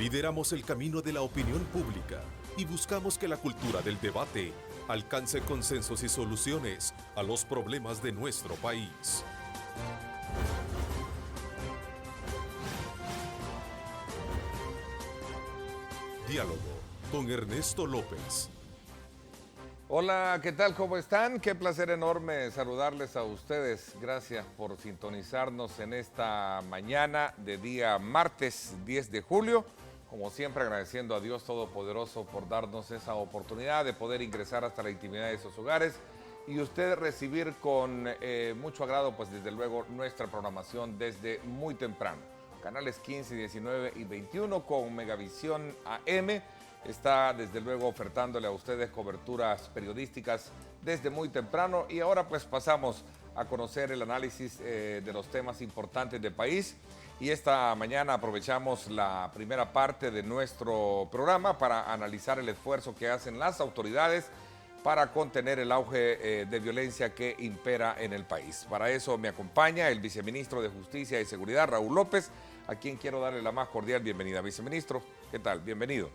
Lideramos el camino de la opinión pública y buscamos que la cultura del debate alcance consensos y soluciones a los problemas de nuestro país. Diálogo con Ernesto López. Hola, ¿qué tal? ¿Cómo están? Qué placer enorme saludarles a ustedes. Gracias por sintonizarnos en esta mañana de día martes 10 de julio. Como siempre, agradeciendo a Dios Todopoderoso por darnos esa oportunidad de poder ingresar hasta la intimidad de sus hogares y usted recibir con mucho agrado, pues desde luego, nuestra programación desde muy temprano. Canales 15, 19 y 21 con Megavisión AM. Está desde luego ofertándole a ustedes coberturas periodísticas desde muy temprano y ahora pues pasamos a conocer el análisis de los temas importantes del país y esta mañana aprovechamos la primera parte de nuestro programa para analizar el esfuerzo que hacen las autoridades para contener el auge de violencia que impera en el país. Para eso me acompaña el viceministro de Justicia y Seguridad, Raúl López, a quien quiero darle la más cordial bienvenida. Viceministro, ¿qué tal? Bienvenido.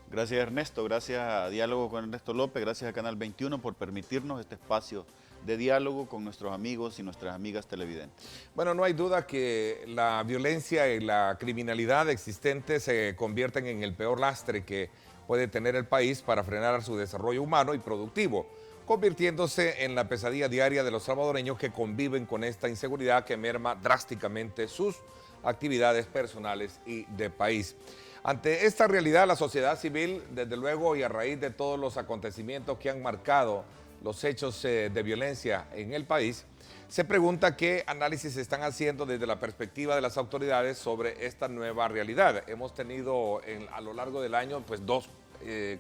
Gracias Ernesto, gracias a Diálogo con Ernesto López, gracias a Canal 21 por permitirnos este espacio de diálogo con nuestros amigos y nuestras amigas televidentes. Bueno, no hay duda que la violencia y la criminalidad existentes se convierten en el peor lastre que puede tener el país para frenar su desarrollo humano y productivo, convirtiéndose en la pesadilla diaria de los salvadoreños que conviven con esta inseguridad que merma drásticamente sus actividades personales y de país. Ante esta realidad, la sociedad civil, desde luego, y a raíz de todos los acontecimientos que han marcado los hechos de violencia en el país, se pregunta qué análisis se están haciendo desde la perspectiva de las autoridades sobre esta nueva realidad. Hemos tenido a lo largo del año pues dos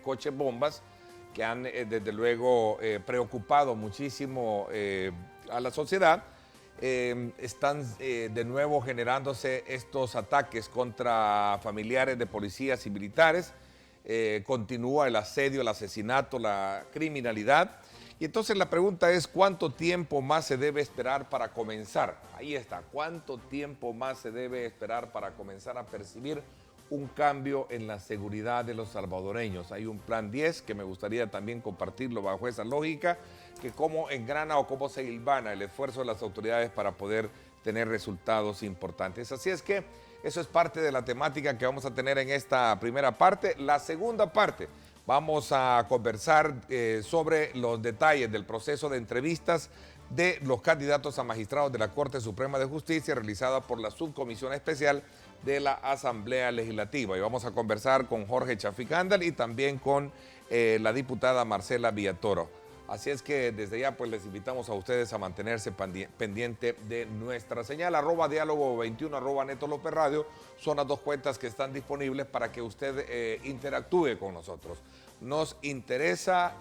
coches bombas que han desde luego preocupado muchísimo a la sociedad. Están de nuevo generándose estos ataques contra familiares de policías y militares, continúa el asedio, el asesinato, la criminalidad. Y entonces la pregunta es, ¿cuánto tiempo más se debe esperar para comenzar? Ahí está, ¿cuánto tiempo más se debe esperar para comenzar a percibir un cambio en la seguridad de los salvadoreños? Hay un plan 10 que me gustaría también compartirlo bajo esa lógica, que cómo engrana o cómo se hilvana el esfuerzo de las autoridades para poder tener resultados importantes. Así es que eso es parte de la temática que vamos a tener en esta primera parte. La segunda parte, vamos a conversar sobre los detalles del proceso de entrevistas de los candidatos a magistrados de la Corte Suprema de Justicia realizada por la Subcomisión Especial de la Asamblea Legislativa. Y vamos a conversar con Jorge Chaficándal y también con la diputada Marcela Villatoro. Así es que desde ya pues les invitamos a ustedes a mantenerse pendiente de nuestra señal, @diálogo21, @Neto López Radio. Son las dos cuentas que están disponibles para que usted interactúe con nosotros. Nos interesa,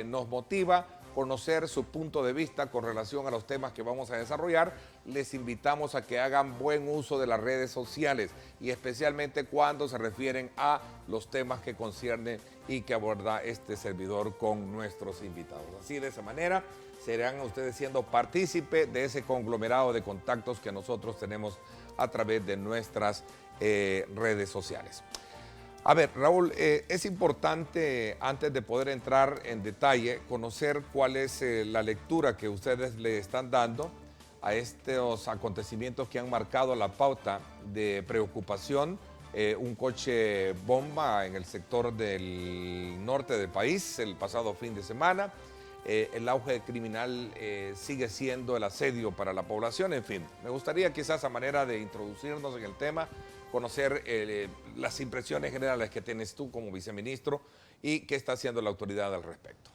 nos motiva conocer su punto de vista con relación a los temas que vamos a desarrollar. Les invitamos a que hagan buen uso de las redes sociales y especialmente cuando se refieren a los temas que conciernen y que aborda este servidor con nuestros invitados. Así, de esa manera, serán ustedes siendo partícipe de ese conglomerado de contactos que nosotros tenemos a través de nuestras redes sociales. A ver, Raúl, es importante, antes de poder entrar en detalle, conocer cuál es la lectura que ustedes le están dando a estos acontecimientos que han marcado la pauta de preocupación. Un coche bomba en el sector del norte del país el pasado fin de semana. El auge criminal sigue siendo el asedio para la población. En fin, me gustaría quizás a manera de introducirnos en el tema, conocer las impresiones generales que tienes tú como viceministro y qué está haciendo la autoridad al respecto.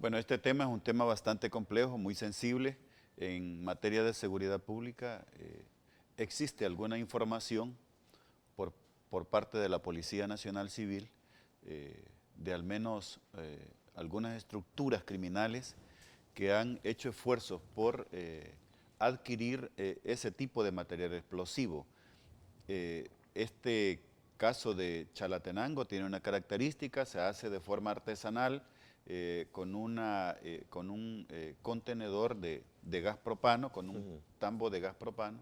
Bueno, este tema es un tema bastante complejo, muy sensible. En materia de seguridad pública existe alguna información por parte de la Policía Nacional Civil de al menos algunas estructuras criminales que han hecho esfuerzos por adquirir ese tipo de material explosivo. Este caso de Chalatenango tiene una característica, se hace de forma artesanal con un contenedor de gas propano, con un tambo de gas propano,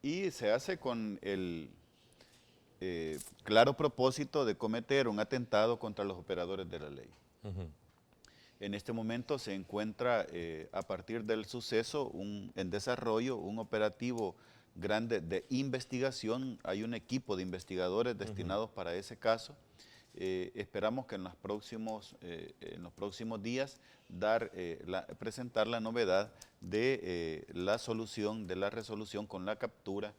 y se hace con claro propósito de cometer un atentado contra los operadores de la ley. En este momento se encuentra, a partir del suceso, en desarrollo un operativo grande de investigación. Hay un equipo de investigadores destinados para ese caso. Esperamos que en los próximos días presentar la novedad de la solución, de la resolución con la captura,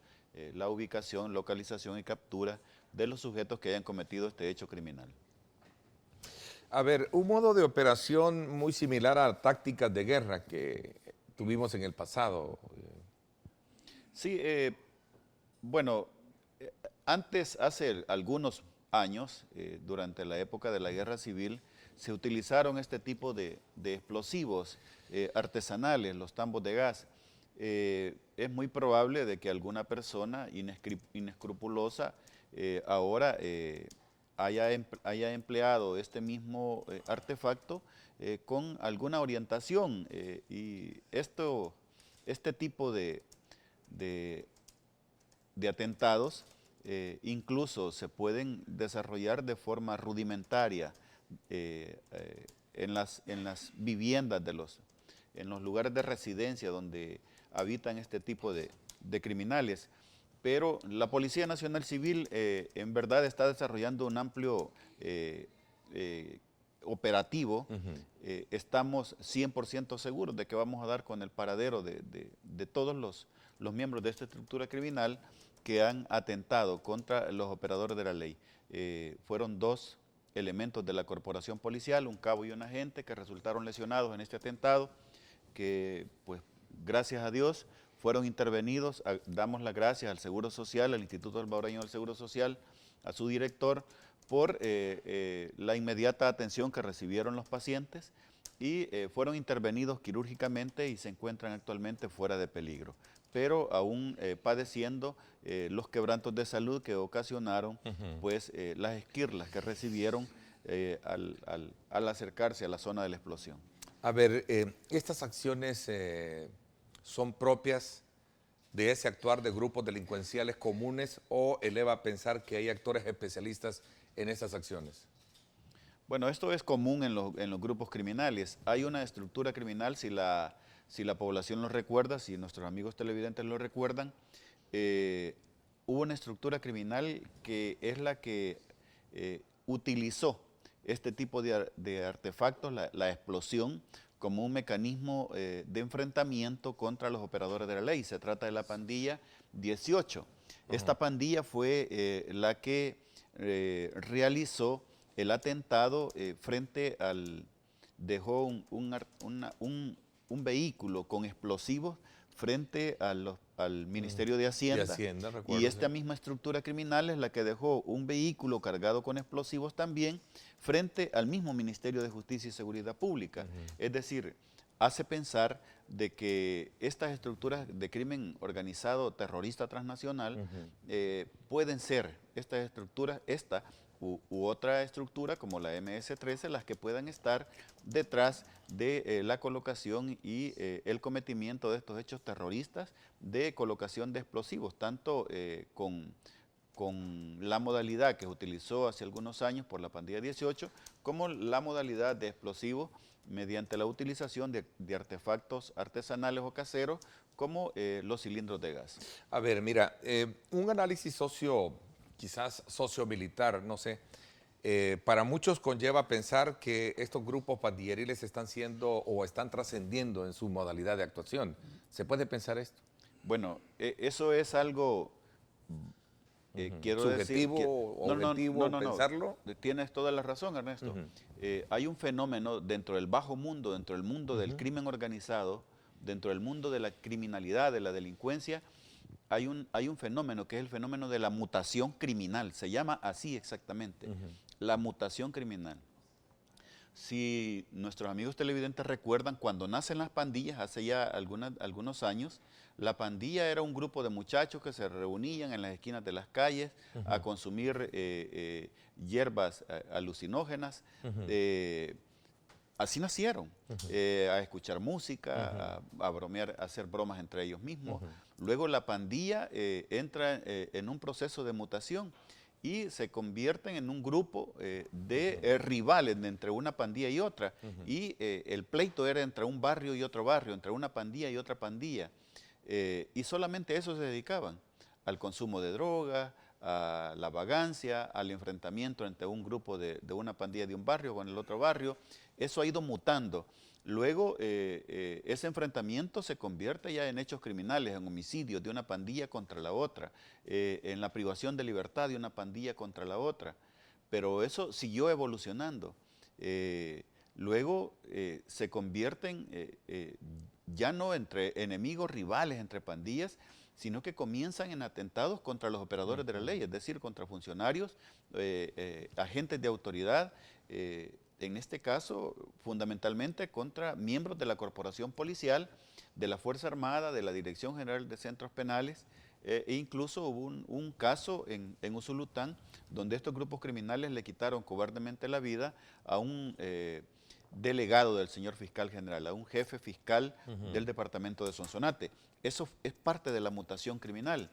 la ubicación, localización y captura de los sujetos que hayan cometido este hecho criminal. A ver, un modo de operación muy similar a tácticas de guerra que tuvimos en el pasado. Sí, bueno, antes, hace algunos años, durante la época de la Guerra Civil, se utilizaron este tipo de explosivos artesanales, los tambos de gas. Es muy probable de que alguna persona inescrupulosa ahora haya empleado este mismo artefacto con alguna orientación, y este tipo de atentados incluso se pueden desarrollar de forma rudimentaria en las viviendas en los lugares de residencia donde habitan este tipo de criminales. Pero la Policía Nacional Civil en verdad está desarrollando un amplio operativo. Estamos 100% seguros de que vamos a dar con el paradero de todos los miembros de esta estructura criminal que han atentado contra los operadores de la ley. Fueron 2 elementos de la corporación policial, un cabo y un agente, que resultaron lesionados en este atentado, que pues gracias a Dios fueron intervenidos. Damos las gracias al Seguro Social, al Instituto Salvadoreño del Seguro Social, a su director, por la inmediata atención que recibieron los pacientes, y fueron intervenidos quirúrgicamente y se encuentran actualmente fuera de peligro, pero aún padeciendo los quebrantos de salud que ocasionaron pues, las esquirlas que recibieron al acercarse a la zona de la explosión. A ver, estas acciones son propias de ese actuar de grupos delincuenciales comunes, o eleva a pensar que hay actores especialistas en estas acciones? Bueno, esto es común en los grupos criminales. Hay una estructura criminal, si la población lo recuerda, si nuestros amigos televidentes lo recuerdan, hubo una estructura criminal que es la que utilizó este tipo de artefactos, la explosión, como un mecanismo de enfrentamiento contra los operadores de la ley. Se trata de la pandilla 18. Esta pandilla fue la que realizó el atentado dejó un vehículo con explosivos frente al Ministerio de Hacienda, y esta misma estructura criminal es la que dejó un vehículo cargado con explosivos también frente al mismo Ministerio de Justicia y Seguridad Pública. Es decir, hace pensar de que estas estructuras de crimen organizado terrorista transnacional pueden ser estas estructuras, u otra estructura como la MS-13, las que puedan estar detrás de la colocación y el cometimiento de estos hechos terroristas de colocación de explosivos, tanto con la modalidad que se utilizó hace algunos años por la pandilla 18, como la modalidad de explosivos mediante la utilización de artefactos artesanales o caseros, como los cilindros de gas. A ver, mira, un análisis quizás sociomilitar, no sé, para muchos conlleva pensar que estos grupos pandilleriles están siendo o están trascendiendo en su modalidad de actuación. ¿Se puede pensar esto? Bueno, eso es algo, quiero ¿subjetivo decir, o objetivo pensarlo? Tienes toda la razón, Ernesto. Hay un fenómeno dentro del bajo mundo, dentro del mundo del crimen organizado, dentro del mundo de la criminalidad, de la delincuencia. Hay un fenómeno que es el fenómeno de la mutación criminal, se llama así exactamente, la mutación criminal. Si nuestros amigos televidentes recuerdan, cuando nacen las pandillas, hace ya algunos años, la pandilla era un grupo de muchachos que se reunían en las esquinas de las calles a consumir hierbas alucinógenas. Así nacieron, a escuchar música, a bromear, a hacer bromas entre ellos mismos. Luego la pandilla entra en un proceso de mutación, y se convierten en un grupo de rivales entre una pandilla y otra. Y el pleito era entre un barrio y otro barrio, entre una pandilla y otra pandilla. Y solamente a eso se dedicaban, al consumo de drogas, a la vagancia, al enfrentamiento entre un grupo de una pandilla de un barrio con el otro barrio. Eso ha ido mutando. Luego ese enfrentamiento se convierte ya en hechos criminales, en homicidios de una pandilla contra la otra, en la privación de libertad de una pandilla contra la otra. Pero eso siguió evolucionando. Luego se convierten ya no entre enemigos rivales, entre pandillas, sino que comienzan en atentados contra los operadores de la ley, es decir, contra funcionarios, agentes de autoridad, en este caso, fundamentalmente contra miembros de la corporación policial, de la Fuerza Armada, de la Dirección General de Centros Penales, e incluso hubo un caso en Usulután, donde estos grupos criminales le quitaron cobardemente la vida a un delegado del señor fiscal general, a un jefe fiscal del departamento de Sonsonate. Eso es parte de la mutación criminal,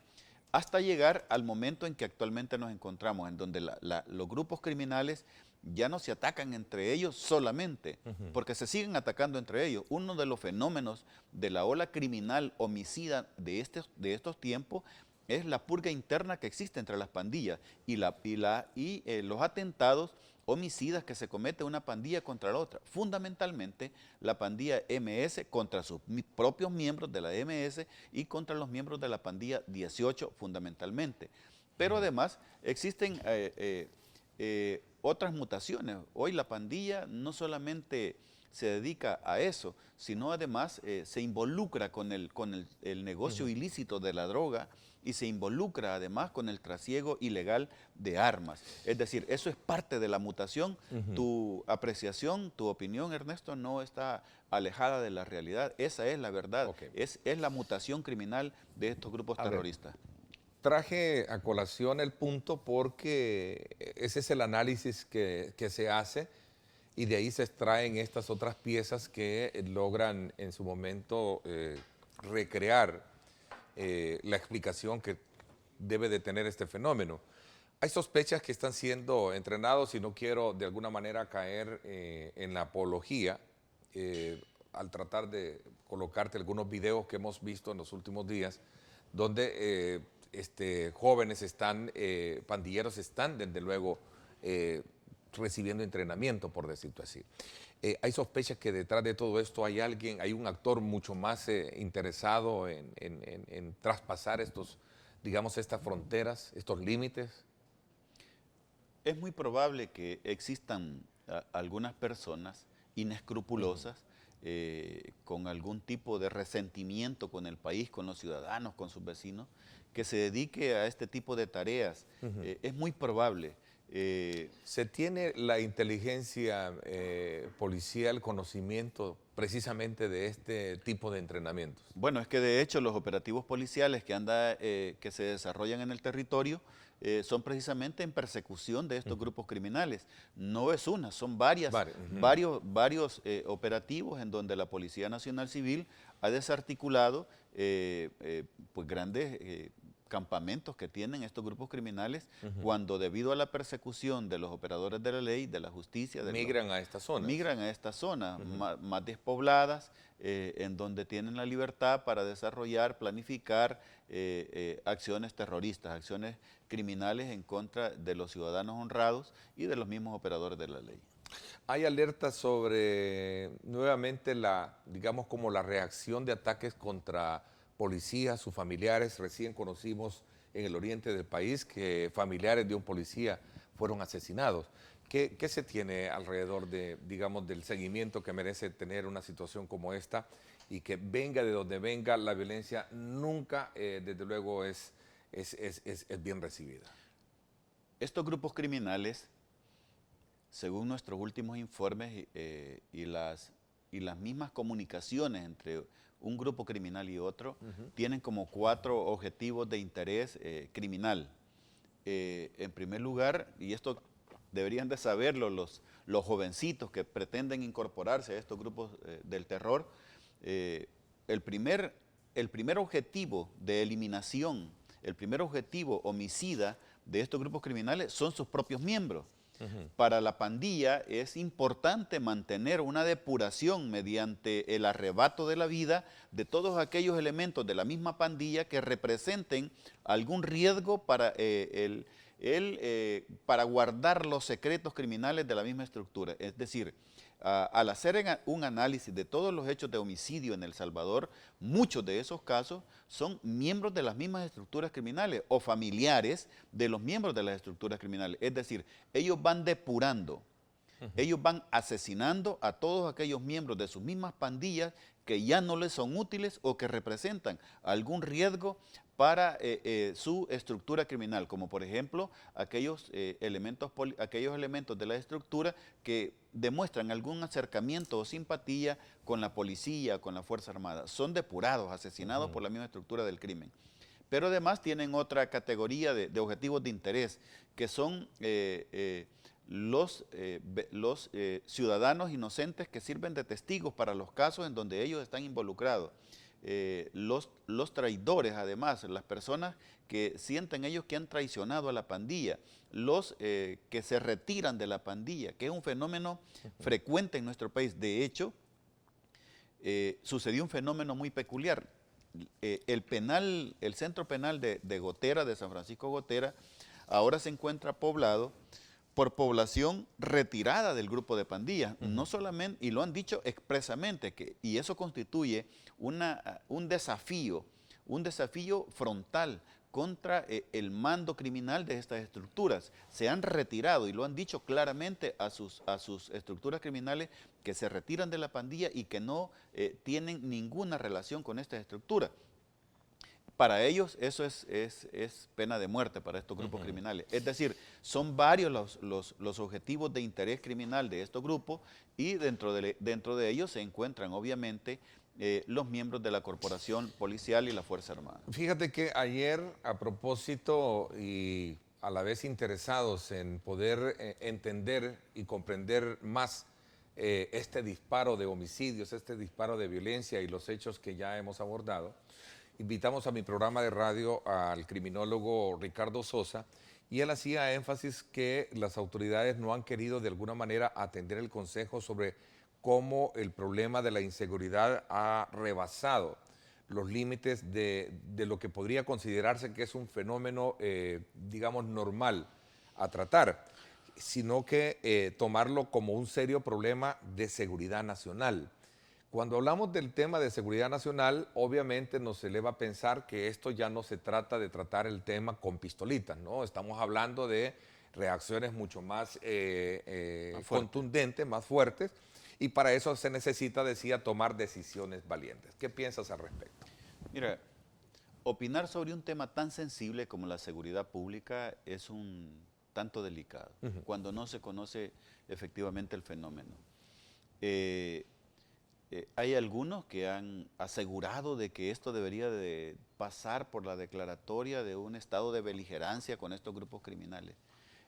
hasta llegar al momento en que actualmente nos encontramos, en donde los grupos criminales ya no se atacan entre ellos solamente, porque se siguen atacando entre ellos. Uno de los fenómenos de la ola criminal homicida de estos tiempos es la purga interna que existe entre las pandillas y los atentados homicidas que se comete una pandilla contra la otra. Fundamentalmente la pandilla MS contra sus propios miembros de la MS y contra los miembros de la pandilla 18 fundamentalmente. Pero además existen otras mutaciones. Hoy la pandilla no solamente se dedica a eso, sino además se involucra con el negocio ilícito de la droga y se involucra además con el trasiego ilegal de armas. Es decir, eso es parte de la mutación. Tu apreciación, tu opinión, Ernesto, no está alejada de la realidad. Esa es la verdad. Es la mutación criminal de estos grupos terroristas. Traje a colación el punto porque ese es el análisis que se hace y de ahí se extraen estas otras piezas que logran en su momento recrear la explicación que debe de tener este fenómeno. Hay sospechas que están siendo entrenados y no quiero de alguna manera caer en la apología al tratar de colocarte algunos videos que hemos visto en los últimos días donde jóvenes están, pandilleros están desde luego recibiendo entrenamiento, por decirlo así. Hay sospechas que detrás de todo esto hay un actor mucho más interesado en traspasar estas fronteras, estos límites. Es muy probable que existan algunas personas inescrupulosas con algún tipo de resentimiento con el país, con los ciudadanos, con sus vecinos, que se dedique a este tipo de tareas. Es muy probable. ¿Se tiene la inteligencia policial conocimiento precisamente de este tipo de entrenamientos? Bueno, es que de hecho los operativos policiales que se desarrollan en el territorio son precisamente en persecución de estos grupos criminales. No es una, son varios operativos en donde la Policía Nacional Civil ha desarticulado pues grandes campamentos que tienen estos grupos criminales cuando debido a la persecución de los operadores de la ley, de la justicia, migran a estas zonas. Migran a estas zonas más despobladas, en donde tienen la libertad para desarrollar, planificar acciones terroristas, acciones criminales en contra de los ciudadanos honrados y de los mismos operadores de la ley. Hay alertas sobre nuevamente digamos como la reacción de ataques contra policías, sus familiares. Recién conocimos en el oriente del país que familiares de un policía fueron asesinados. ¿Qué se tiene alrededor del seguimiento que merece tener una situación como esta y que venga de donde venga, la violencia nunca, desde luego, es bien recibida? Estos grupos criminales, según nuestros últimos informes y las mismas comunicaciones entre un grupo criminal y otro, tienen como 4 objetivos de interés criminal. En primer lugar, y esto deberían de saberlo los jovencitos que pretenden incorporarse a estos grupos del terror, el primer objetivo de eliminación, el primer objetivo homicida de estos grupos criminales son sus propios miembros. Para la pandilla es importante mantener una depuración mediante el arrebato de la vida de todos aquellos elementos de la misma pandilla que representen algún riesgo para, para guardar los secretos criminales de la misma estructura. Es decir, al hacer un análisis de todos los hechos de homicidio en El Salvador, muchos de esos casos son miembros de las mismas estructuras criminales o familiares de los miembros de las estructuras criminales. Es decir, ellos van depurando, ellos van asesinando a todos aquellos miembros de sus mismas pandillas que ya no les son útiles o que representan algún riesgo para su estructura criminal, como por ejemplo aquellos elementos de la estructura que demuestran algún acercamiento o simpatía con la policía, con la Fuerza Armada. Son depurados, asesinados por la misma estructura del crimen. Pero además tienen otra categoría de objetivos de interés, que son los ciudadanos inocentes que sirven de testigos para los casos en donde ellos están involucrados. Los traidores, además, las personas que sienten ellos que han traicionado a la pandilla, los que se retiran de la pandilla, que es un fenómeno frecuente en nuestro país. De hecho, sucedió un fenómeno muy peculiar. El centro penal de Gotera, de San Francisco Gotera, ahora se encuentra poblado por población retirada del grupo de pandillas, no solamente, y lo han dicho expresamente, y eso constituye un desafío frontal contra el mando criminal de estas estructuras. Se han retirado, y lo han dicho claramente a sus estructuras criminales, que se retiran de la pandilla y que no tienen ninguna relación con esta estructura. Para ellos eso es pena de muerte para estos grupos criminales. Es decir, son varios los objetivos de interés criminal de estos grupos, y dentro de ellos se encuentran obviamente los miembros de la corporación policial y la Fuerza Armada. Fíjate que ayer, a propósito y a la vez interesados en poder entender y comprender más este disparo de homicidios, este disparo de violencia y los hechos que ya hemos abordado, invitamos a mi programa de radio al criminólogo Ricardo Sosa, y él hacía énfasis que las autoridades no han querido de alguna manera atender el consejo sobre cómo el problema de la inseguridad ha rebasado los límites de lo que podría considerarse que es un fenómeno, digamos, normal a tratar, sino que tomarlo como un serio problema de seguridad nacional. Cuando hablamos del tema de seguridad nacional, obviamente nos eleva a pensar que esto ya no se trata de tratar el tema con pistolitas, ¿no? Estamos hablando de reacciones mucho más contundentes, más fuertes, y para eso se necesita, decía, tomar decisiones valientes. ¿Qué piensas al respecto? Mira, opinar sobre un tema tan sensible como la seguridad pública es un tanto delicado, cuando no se conoce efectivamente el fenómeno. Hay algunos que han asegurado de que esto debería de pasar por la declaratoria de un estado de beligerancia con estos grupos criminales.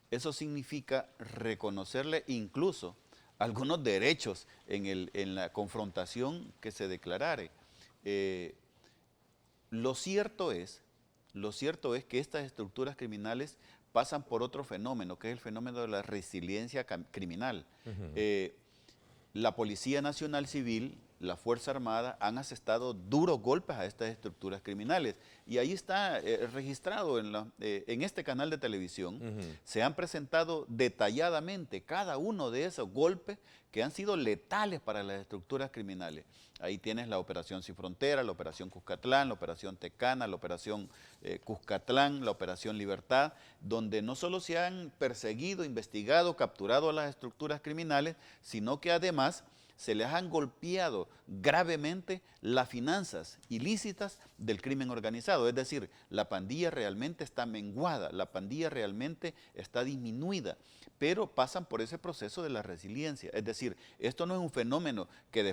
Eso significa reconocerle incluso algunos derechos en la confrontación que se declarare. Lo cierto es que estas estructuras criminales pasan por otro fenómeno, que es el fenómeno de la resiliencia criminal. La Policía Nacional Civil, la Fuerza Armada han asestado duros golpes a estas estructuras criminales, y ahí está registrado en este canal de televisión. Se han presentado detalladamente cada uno de esos golpes que han sido letales para las estructuras criminales. Ahí tienes la Operación Sin Frontera, la Operación Cuscatlán, la Operación Tecana, la Operación Cuscatlán, la Operación Libertad, donde no solo se han perseguido, investigado, capturado a las estructuras criminales, sino que además se les han golpeado gravemente las finanzas ilícitas del crimen organizado. Es decir, la pandilla realmente está menguada, la pandilla realmente está disminuida, pero pasan por ese proceso de la resiliencia. Es decir, esto no es un fenómeno que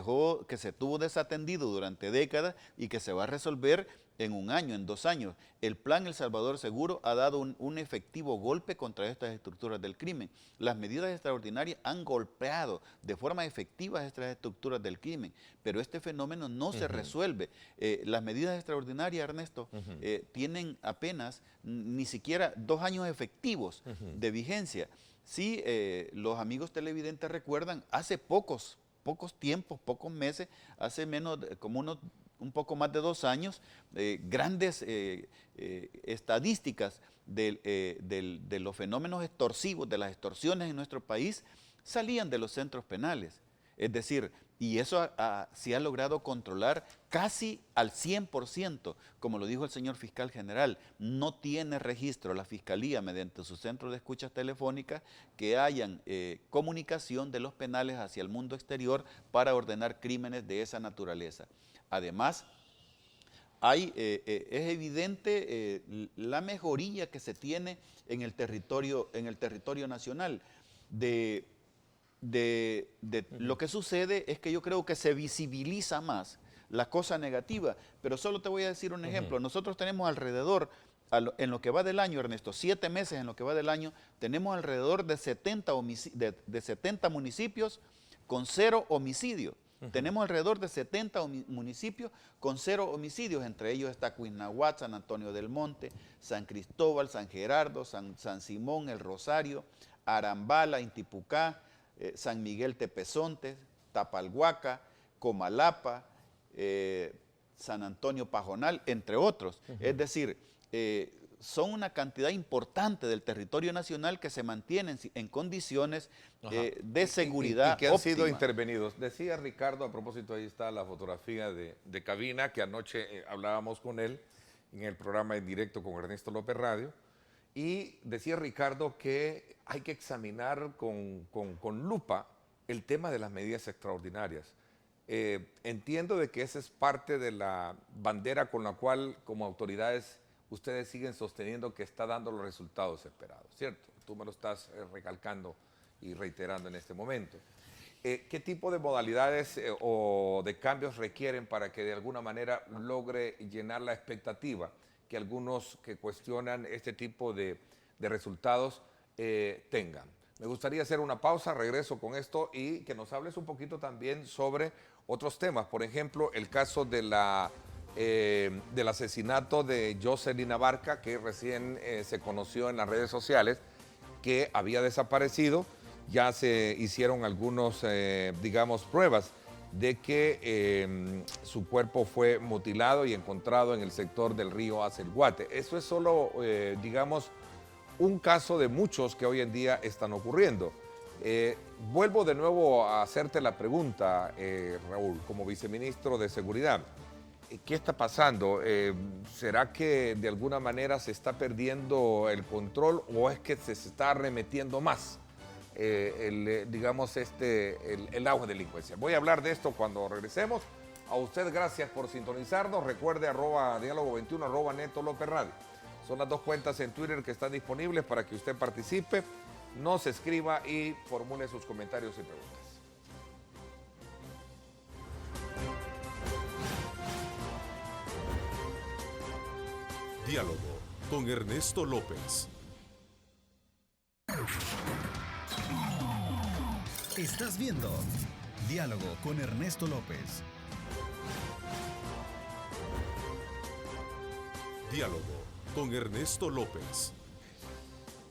se tuvo desatendido durante décadas y que se va a resolver en un año, en 2 años. El plan El Salvador Seguro ha dado un efectivo golpe contra estas estructuras del crimen. Las medidas extraordinarias han golpeado de forma efectiva estas estructuras del crimen, pero este fenómeno no se resuelve. Las medidas extraordinarias, Ernesto, tienen apenas ni siquiera 2 años efectivos de vigencia. Sí, los amigos televidentes recuerdan, hace pocos tiempos, pocos meses, hace menos, como un poco más de 2 años, grandes estadísticas de los fenómenos extorsivos, de las extorsiones en nuestro país, salían de los centros penales. Es decir, y eso se ha logrado controlar casi al 100%, como lo dijo el señor fiscal general. No tiene registro la Fiscalía, mediante su centro de escuchas telefónicas, que hayan comunicación de los penales hacia el mundo exterior para ordenar crímenes de esa naturaleza. Además, es evidente la mejoría que se tiene en el territorio nacional. Lo que sucede es que yo creo que se visibiliza más la cosa negativa, pero solo te voy a decir un ejemplo. Nosotros tenemos alrededor, en lo que va del año, Ernesto, 7 meses en lo que va del año, tenemos alrededor de 70 municipios con 0 homicidios. Tenemos alrededor de 70 municipios con 0 homicidios, entre ellos está Cuinahuat, San Antonio del Monte, San Cristóbal, San Gerardo, San Simón, El Rosario, Arambala, Intipucá, San Miguel Tepezonte, Tapalhuaca, Comalapa, San Antonio Pajonal, entre otros. Es decir, son una cantidad importante del territorio nacional que se mantienen en condiciones de seguridad y que han óptima. sido intervenidos. Decía Ricardo, a propósito, ahí está la fotografía de cabina, que anoche hablábamos con él en el programa en directo con Ernesto López Radio, y decía Ricardo que hay que examinar con lupa el tema de las medidas extraordinarias. Entiendo de que esa es parte de la bandera con la cual, como autoridades, ustedes siguen sosteniendo que está dando los resultados esperados, ¿cierto? Tú me lo estás recalcando y reiterando en este momento. ¿Qué tipo de modalidades o de cambios requieren para que de alguna manera logre llenar la expectativa que algunos que cuestionan este tipo de resultados tengan? Me gustaría hacer una pausa, regreso con esto y que nos hables un poquito también sobre otros temas. Por ejemplo, el caso de del asesinato de Jocelyn Abarca, que recién se conoció en las redes sociales que había desaparecido. Ya se hicieron algunos, digamos, pruebas de que su cuerpo fue mutilado y encontrado en el sector del río Acelguate. Eso es solo, digamos, un caso de muchos que hoy en día están ocurriendo. Vuelvo de nuevo a hacerte la pregunta, Raúl, como viceministro de Seguridad. ¿Qué está pasando? ¿Será que de alguna manera se está perdiendo el control o es que se está arremetiendo más digamos, el auge de delincuencia? Voy a hablar de esto cuando regresemos. A usted gracias por sintonizarnos. Recuerde @diálogo21, @Neto López Radio. Son las 2 cuentas en Twitter que están disponibles para que usted participe, nos escriba y formule sus comentarios y preguntas. Diálogo con Ernesto López. Estás viendo Diálogo con Ernesto López. Diálogo con Ernesto López.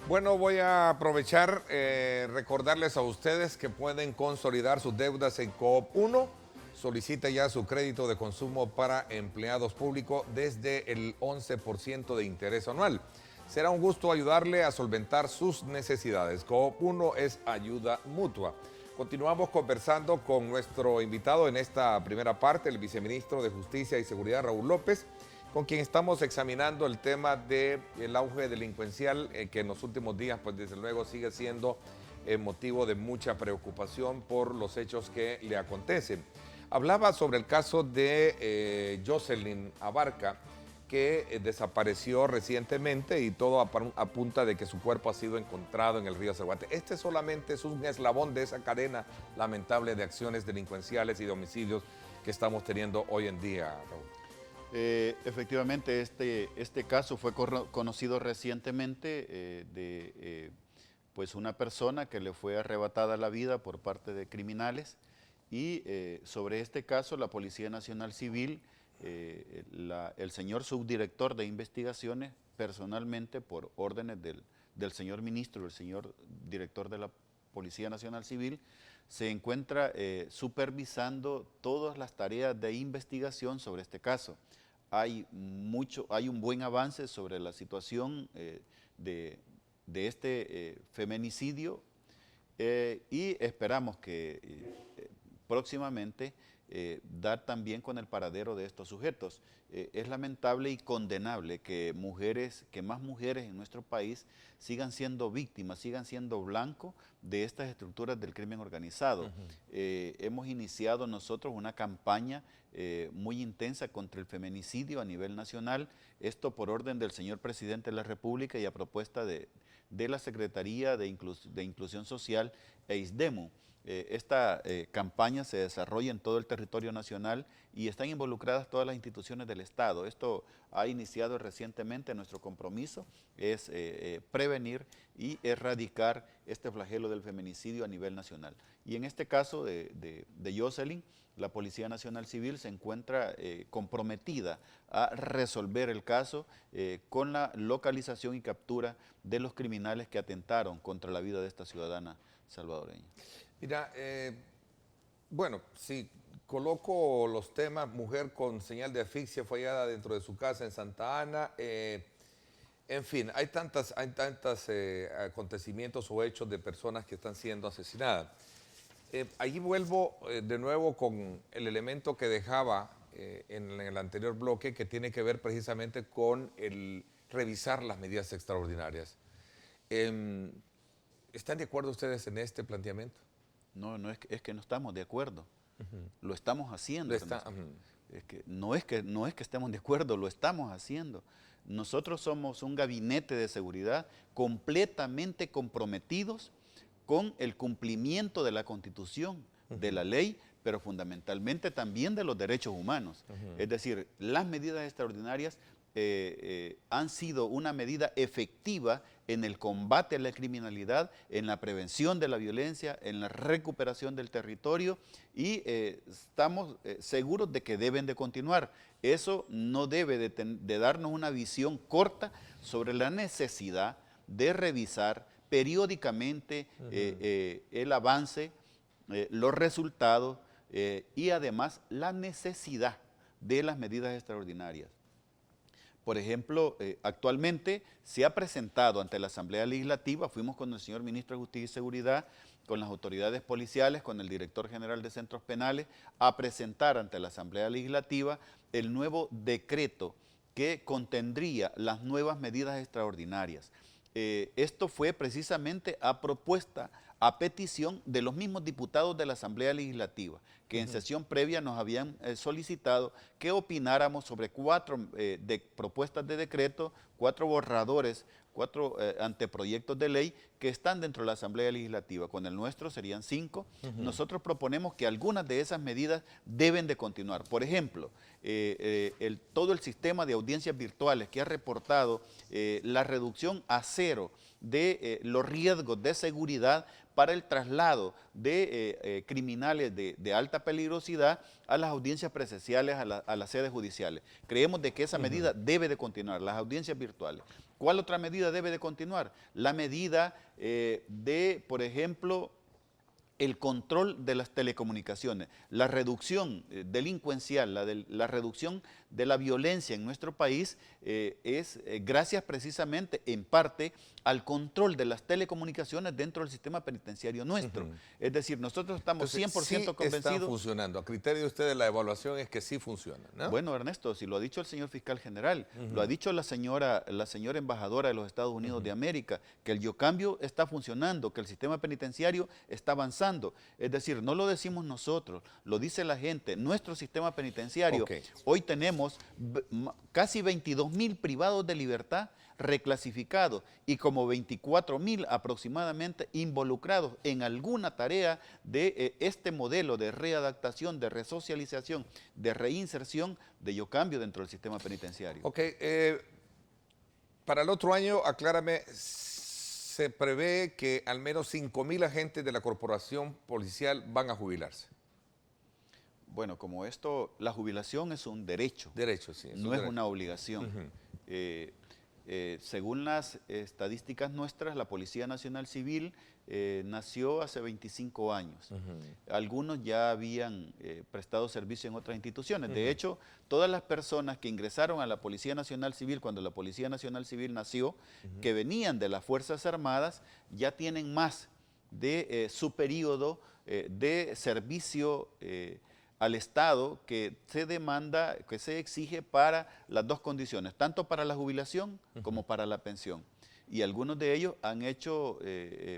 Bueno, voy a aprovechar, recordarles a ustedes que pueden consolidar sus deudas en Coop 1. Solicita ya su crédito de consumo para empleados públicos desde el 11% de interés anual. Será un gusto ayudarle a solventar sus necesidades. Coop 1 es ayuda mutua. Continuamos conversando con nuestro invitado en esta primera parte, el viceministro de Justicia y Seguridad, Raúl López, con quien estamos examinando el tema del auge delincuencial que en los últimos días, pues desde luego sigue siendo motivo de mucha preocupación por los hechos que le acontecen. Hablaba sobre el caso de Jocelyn Abarca, que desapareció recientemente y todo apunta de que su cuerpo ha sido encontrado en el río Acelguate. Este solamente es un eslabón de esa cadena lamentable de acciones delincuenciales y de homicidios que estamos teniendo hoy en día, Raúl. Efectivamente, este caso fue conocido recientemente pues una persona que le fue arrebatada la vida por parte de criminales y sobre este caso la Policía Nacional Civil, el señor subdirector de investigaciones, personalmente por órdenes del señor ministro, el señor director de la Policía Nacional Civil, se encuentra supervisando todas las tareas de investigación sobre este caso. Hay un buen avance sobre la situación de este feminicidio y esperamos que próximamente dar también con el paradero de estos sujetos. Es lamentable y condenable que más mujeres en nuestro país sigan siendo víctimas, sigan siendo blanco de estas estructuras del crimen organizado. Hemos iniciado nosotros una campaña muy intensa contra el feminicidio a nivel nacional, esto por orden del señor presidente de la República y a propuesta de la Secretaría de Inclusión Social e ISDEMU. Esta campaña se desarrolla en todo el territorio nacional y están involucradas todas las instituciones del Estado. Esto ha iniciado recientemente. Nuestro compromiso es prevenir y erradicar este flagelo del feminicidio a nivel nacional. Y en este caso de Jocelyn, la Policía Nacional Civil se encuentra comprometida a resolver el caso con la localización y captura de los criminales que atentaron contra la vida de esta ciudadana salvadoreña. Mira, bueno, si coloco los temas, mujer con señal de asfixia fue hallada dentro de su casa en Santa Ana, en fin, hay tantos acontecimientos o hechos de personas que están siendo asesinadas. Allí vuelvo de nuevo con el elemento que dejaba en el anterior bloque, que tiene que ver precisamente con el revisar las medidas extraordinarias. ¿Están de acuerdo ustedes en este planteamiento? No, es que no estamos de acuerdo. Lo estamos haciendo. No es que estemos de acuerdo, lo estamos haciendo. Nosotros somos un gabinete de seguridad completamente comprometidos con el cumplimiento de la Constitución, de la ley, pero fundamentalmente también de los derechos humanos. Es decir, las medidas extraordinarias han sido una medida efectiva en el combate a la criminalidad, en la prevención de la violencia, en la recuperación del territorio y estamos seguros de que deben de continuar. Eso no debe de darnos una visión corta sobre la necesidad de revisar periódicamente el avance, los resultados y además la necesidad de las medidas extraordinarias. Por ejemplo, actualmente se ha presentado ante la Asamblea Legislativa, fuimos con el señor Ministro de Justicia y Seguridad, con las autoridades policiales, con el Director General de Centros Penales, a presentar ante la Asamblea Legislativa el nuevo decreto que contendría las nuevas medidas extraordinarias. Esto fue precisamente a propuesta, a petición de los mismos diputados de la Asamblea Legislativa, que en sesión previa nos habían solicitado que opináramos sobre 4 propuestas de decreto, 4 borradores, 4 anteproyectos de ley que están dentro de la Asamblea Legislativa. Con el nuestro serían 5. Nosotros proponemos que algunas de esas medidas deben de continuar. Por ejemplo, todo el sistema de audiencias virtuales que ha reportado la reducción a 0 de los riesgos de seguridad para el traslado de criminales de alta peligrosidad a las audiencias presenciales, a las sedes judiciales. Creemos de que esa medida debe de continuar, las audiencias virtuales. ¿Cuál otra medida debe de continuar? La medida de, por ejemplo, el control de las telecomunicaciones, la reducción delincuencial, la reducción de la violencia en nuestro país es gracias precisamente en parte al control de las telecomunicaciones dentro del sistema penitenciario nuestro. Es decir, nosotros estamos 100% convencidos. Están funcionando. A criterio de ustedes la evaluación es que sí funciona, ¿no? Bueno, Ernesto, si lo ha dicho el señor fiscal general, lo ha dicho la señora embajadora de los Estados Unidos de América, que el Yocambio está funcionando, que el sistema penitenciario está avanzando. Es decir, no lo decimos nosotros, lo dice la gente. Nuestro sistema penitenciario, hoy tenemos casi 22.000 privados de libertad reclasificados y como 24.000 aproximadamente involucrados en alguna tarea de este modelo de readaptación, de resocialización, de reinserción, de yo cambio dentro del sistema penitenciario. Ok, para el otro año, aclárame, se prevé que al menos 5.000 agentes de la corporación policial van a jubilarse. Bueno, como esto, la jubilación es un derecho. Derecho, sí. No es una obligación. Según las estadísticas nuestras, la Policía Nacional Civil nació hace 25 años. Algunos ya habían prestado servicio en otras instituciones. De hecho, todas las personas que ingresaron a la Policía Nacional Civil cuando la Policía Nacional Civil nació, que venían de las Fuerzas Armadas, ya tienen más de su periodo de servicio al Estado que se demanda, que se exige para las dos condiciones, tanto para la jubilación como para la pensión. Y algunos de ellos han hecho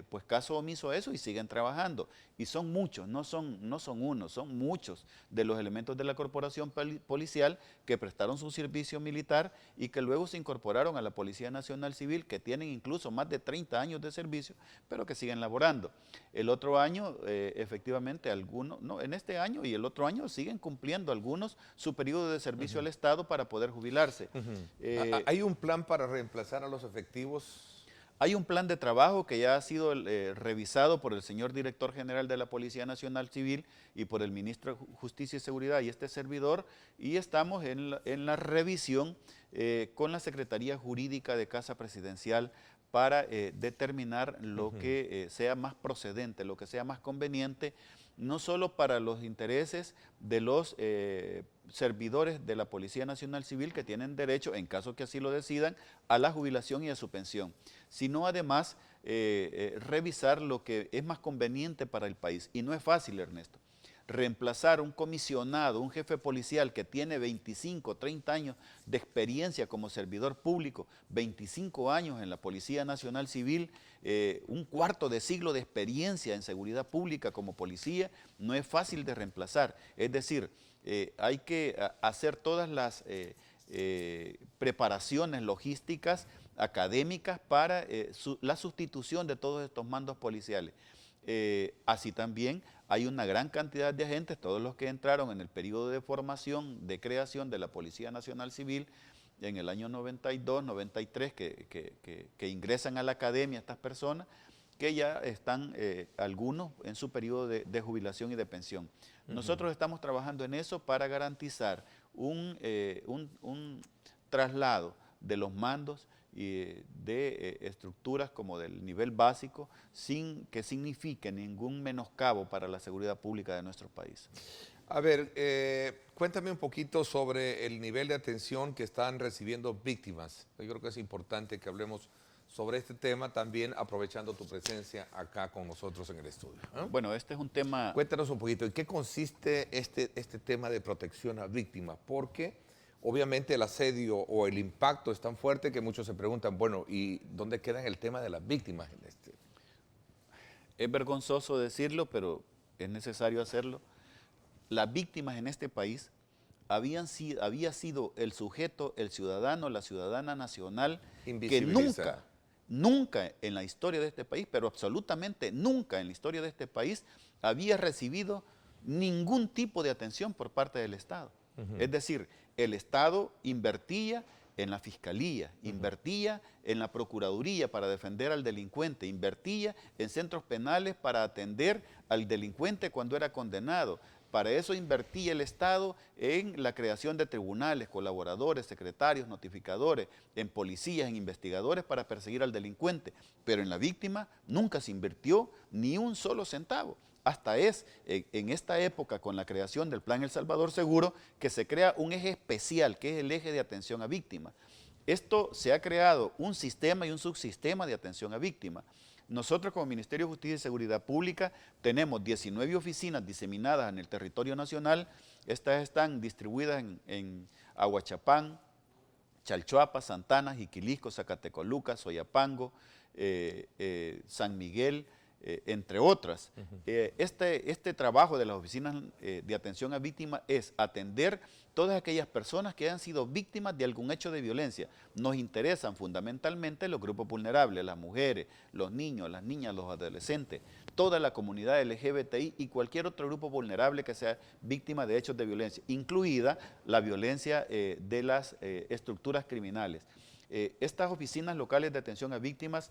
pues caso omiso a eso y siguen trabajando. Y son muchos, no son uno, son muchos de los elementos de la corporación policial que prestaron su servicio militar y que luego se incorporaron a la Policía Nacional Civil, que tienen incluso más de 30 años de servicio, pero que siguen laborando. El otro año, efectivamente, algunos, no, en este año y el otro año siguen cumpliendo algunos su periodo de servicio al Estado para poder jubilarse. ¿Hay un plan para reemplazar a los efectivos? Hay un plan de trabajo que ya ha sido revisado por el señor director general de la Policía Nacional Civil y por el ministro de Justicia y Seguridad y este servidor, y estamos en la revisión con la Secretaría Jurídica de Casa Presidencial para determinar lo que sea más procedente, lo que sea más conveniente, no solo para los intereses de los servidores de la Policía Nacional Civil que tienen derecho, en caso que así lo decidan, a la jubilación y a su pensión, sino además revisar lo que es más conveniente para el país. Y no es fácil, Ernesto. Reemplazar un comisionado, un jefe policial que tiene 25, 30 años de experiencia como servidor público, 25 años en la Policía Nacional Civil, un cuarto de siglo de experiencia en seguridad pública como policía, no es fácil de reemplazar. Es decir, hay que hacer todas las preparaciones logísticas, académicas para la sustitución de todos estos mandos policiales. Así también hay una gran cantidad de agentes, todos los que entraron en el periodo de formación, de creación de la Policía Nacional Civil en el año 92, 93, que ingresan a la academia estas personas, que ya están algunos en su periodo de jubilación y de pensión. Nosotros estamos trabajando en eso para garantizar un traslado de los mandos y de estructuras como del nivel básico sin que signifique ningún menoscabo para la seguridad pública de nuestro país. A ver, cuéntame un poquito sobre el nivel de atención que están recibiendo víctimas. Yo creo que es importante que hablemos sobre este tema también aprovechando tu presencia acá con nosotros en el estudio. Bueno, este es un tema... Cuéntanos un poquito, ¿en qué consiste este tema de protección a víctimas? Porque obviamente el asedio o el impacto es tan fuerte que muchos se preguntan, bueno, ¿y dónde queda el tema de las víctimas? Es vergonzoso decirlo, pero es necesario hacerlo. Las víctimas en este país había sido el sujeto, el ciudadano, la ciudadana nacional que nunca en la historia de este país, pero absolutamente nunca en la historia de este país había recibido ningún tipo de atención por parte del Estado. Es decir, el Estado invertía en la Fiscalía, invertía en la Procuraduría para defender al delincuente, invertía en centros penales para atender al delincuente cuando era condenado. Para eso invertía el Estado en la creación de tribunales, colaboradores, secretarios, notificadores, en policías, en investigadores para perseguir al delincuente. Pero en la víctima nunca se invirtió ni un solo centavo. Hasta en esta época, con la creación del Plan El Salvador Seguro, que se crea un eje especial, que es el eje de atención a víctimas. Esto se ha creado un sistema y un subsistema de atención a víctimas. Nosotros como Ministerio de Justicia y Seguridad Pública tenemos 19 oficinas diseminadas en el territorio nacional. Estas están distribuidas en Aguachapán, Chalchuapa, Santana, Jiquilisco, Zacatecoluca, Soyapango, San Miguel, entre otras. Este trabajo de las oficinas de atención a víctimas es atender todas aquellas personas que han sido víctimas de algún hecho de violencia. Nos interesan fundamentalmente los grupos vulnerables, las mujeres, los niños, las niñas, los adolescentes, toda la comunidad LGBTI y cualquier otro grupo vulnerable que sea víctima de hechos de violencia, incluida la violencia de las estructuras criminales. Estas oficinas locales de atención a víctimas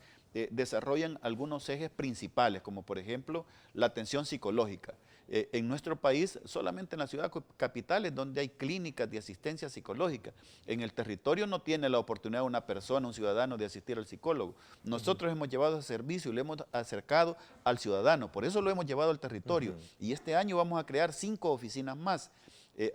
desarrollan algunos ejes principales, como por ejemplo la atención psicológica. En nuestro país, solamente en la ciudad capital es donde hay clínicas de asistencia psicológica. En el territorio no tiene la oportunidad una persona, un ciudadano, de asistir al psicólogo. Nosotros hemos llevado ese servicio y lo hemos acercado al ciudadano, por eso lo hemos llevado al territorio. Y este año vamos a crear 5 oficinas más.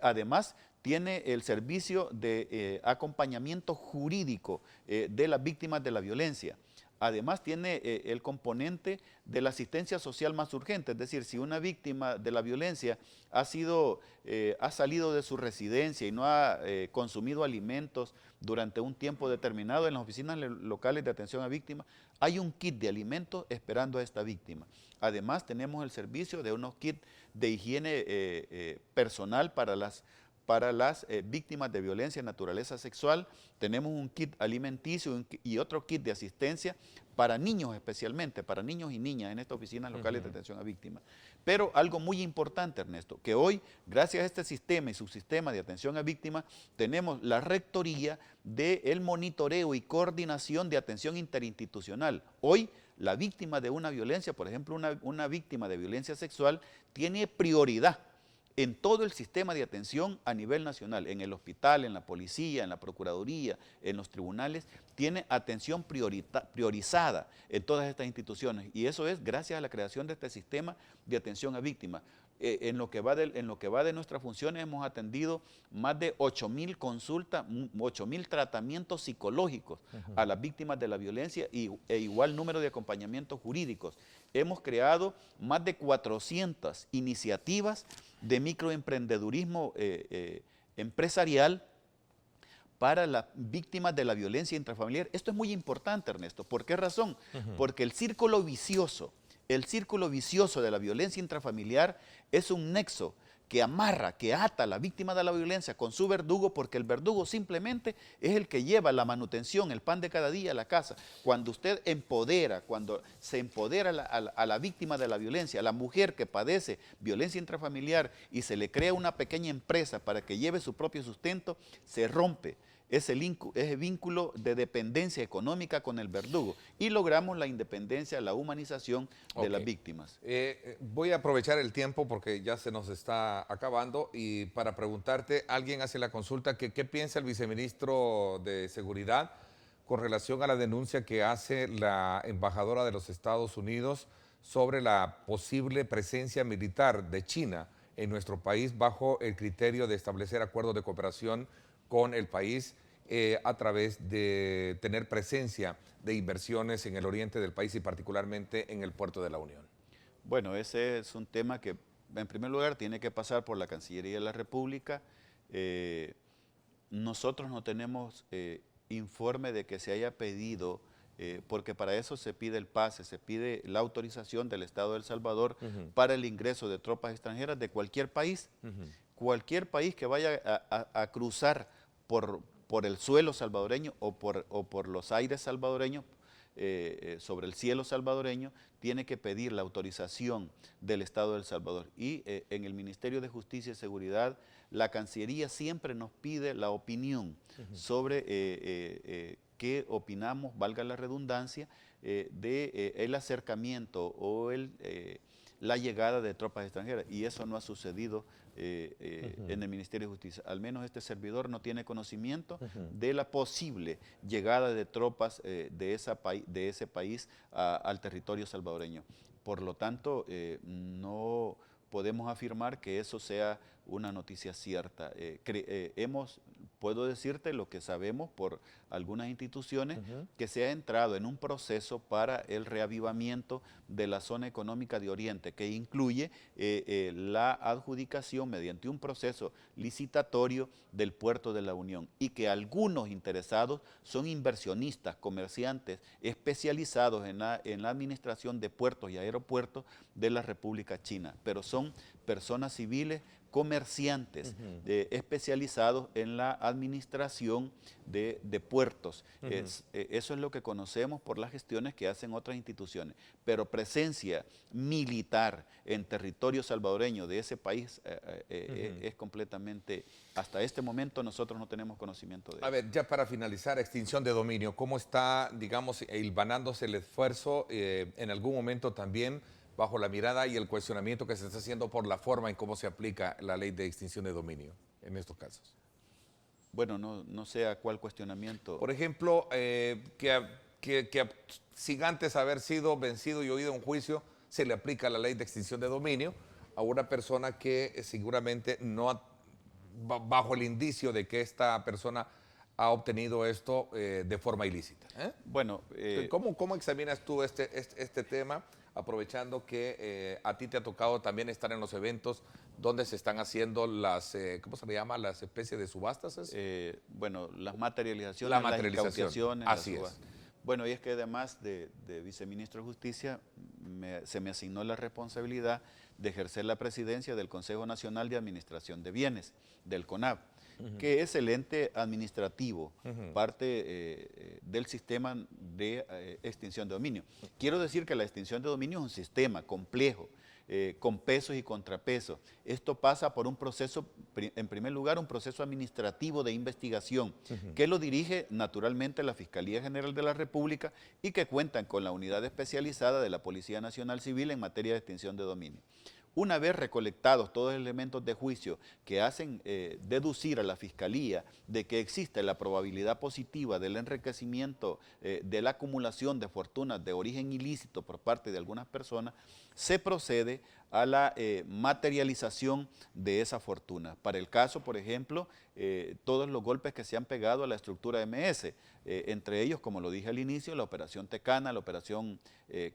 Además, tiene el servicio de acompañamiento jurídico de las víctimas de la violencia. Además tiene el componente de la asistencia social más urgente, es decir, si una víctima de la violencia ha salido de su residencia y no ha consumido alimentos durante un tiempo determinado, en las oficinas locales de atención a víctimas hay un kit de alimentos esperando a esta víctima. Además tenemos el servicio de unos kits de higiene personal para las víctimas de violencia de naturaleza sexual. Tenemos un kit alimenticio y otro kit de asistencia para niños especialmente, para niños y niñas en estas oficinas locales de atención a víctimas. Pero algo muy importante, Ernesto, que hoy, gracias a este sistema y subsistema de atención a víctimas, tenemos la rectoría del monitoreo y coordinación de atención interinstitucional. Hoy, la víctima de una violencia, por ejemplo, una víctima de violencia sexual, tiene prioridad en todo el sistema de atención a nivel nacional, en el hospital, en la policía, en la procuraduría, en los tribunales, tiene atención priorizada en todas estas instituciones, y eso es gracias a la creación de este sistema de atención a víctimas. En lo que va de nuestras funciones hemos atendido más de 8.000 consultas, 8.000 tratamientos psicológicos a las víctimas de la violencia e igual número de acompañamientos jurídicos. Hemos creado más de 400 iniciativas de microemprendedurismo empresarial para las víctimas de la violencia intrafamiliar. Esto es muy importante, Ernesto. ¿Por qué razón? Porque el círculo vicioso de la violencia intrafamiliar es un nexo que amarra, que ata a la víctima de la violencia con su verdugo, porque el verdugo simplemente es el que lleva la manutención, el pan de cada día a la casa. Cuando usted empodera, cuando se empodera a la víctima de la violencia, a la mujer que padece violencia intrafamiliar y se le crea una pequeña empresa para que lleve su propio sustento, se rompe ese vínculo de dependencia económica con el verdugo y logramos la independencia, la humanización de las víctimas. Voy a aprovechar el tiempo porque ya se nos está acabando y para preguntarte, alguien hace la consulta que qué piensa el viceministro de Seguridad con relación a la denuncia que hace la embajadora de los Estados Unidos sobre la posible presencia militar de China en nuestro país bajo el criterio de establecer acuerdos de cooperación con el país a través de tener presencia de inversiones en el oriente del país y particularmente en el puerto de la Unión. Bueno, ese es un tema que en primer lugar tiene que pasar por la Cancillería de la República. Nosotros no tenemos informe de que se haya pedido, porque para eso se pide el pase, se pide la autorización del Estado de El Salvador para el ingreso de tropas extranjeras de cualquier país. Cualquier país que vaya a cruzar por el suelo salvadoreño o por los aires salvadoreños, sobre el cielo salvadoreño, tiene que pedir la autorización del Estado de El Salvador. Y en el Ministerio de Justicia y Seguridad, la Cancillería siempre nos pide la opinión sobre qué opinamos, valga la redundancia, del acercamiento o la llegada de tropas extranjeras. Y eso no ha sucedido en el Ministerio de Justicia. Al menos este servidor no tiene conocimiento de la posible llegada de tropas de ese país al territorio salvadoreño. Por lo tanto, no podemos afirmar que eso sea una noticia cierta. Puedo decirte lo que sabemos por algunas instituciones, que se ha entrado en un proceso para el reavivamiento de la zona económica de Oriente, que incluye la adjudicación mediante un proceso licitatorio del puerto de la Unión, y que algunos interesados son inversionistas, comerciantes especializados en la administración de puertos y aeropuertos de la República China, pero son personas civiles, comerciantes especializados en la administración de puertos. Eso es lo que conocemos por las gestiones que hacen otras instituciones, pero presencia militar en territorio salvadoreño de ese país es completamente, hasta este momento nosotros no tenemos conocimiento de ello. A ver, ya para finalizar, extinción de dominio, ¿cómo está, digamos, hilvanándose el esfuerzo en algún momento también bajo la mirada y el cuestionamiento que se está haciendo por la forma en cómo se aplica la ley de extinción de dominio en estos casos? Bueno, no sé a cuál cuestionamiento. Por ejemplo, que sin antes haber sido vencido y oído en juicio, se le aplica la ley de extinción de dominio a una persona que seguramente no, bajo el indicio de que esta persona ha obtenido esto de forma ilícita. Bueno, ¿Cómo examinas tú este tema? Aprovechando que a ti te ha tocado también estar en los eventos donde se están haciendo las, ¿cómo se le llama? Las especies de subastas. Bueno, las materializaciones, La materialización. las incautaciones. Así es. Bueno, y es que además de viceministro de Justicia, se me asignó la responsabilidad de ejercer la presidencia del Consejo Nacional de Administración de Bienes, del CONAB, que es el ente administrativo, parte del sistema de extinción de dominio. Quiero decir que la extinción de dominio es un sistema complejo, con pesos y contrapesos. Esto pasa por un proceso, en primer lugar, un proceso administrativo de investigación, que lo dirige naturalmente la Fiscalía General de la República y que cuentan con la unidad especializada de la Policía Nacional Civil en materia de extinción de dominio. Una vez recolectados todos los elementos de juicio que hacen deducir a la Fiscalía de que existe la probabilidad positiva del enriquecimiento, de la acumulación de fortunas de origen ilícito por parte de algunas personas, se procede a la materialización de esa fortuna. Para el caso, por ejemplo, todos los golpes que se han pegado a la estructura MS, entre ellos, como lo dije al inicio, la operación Tecana, la operación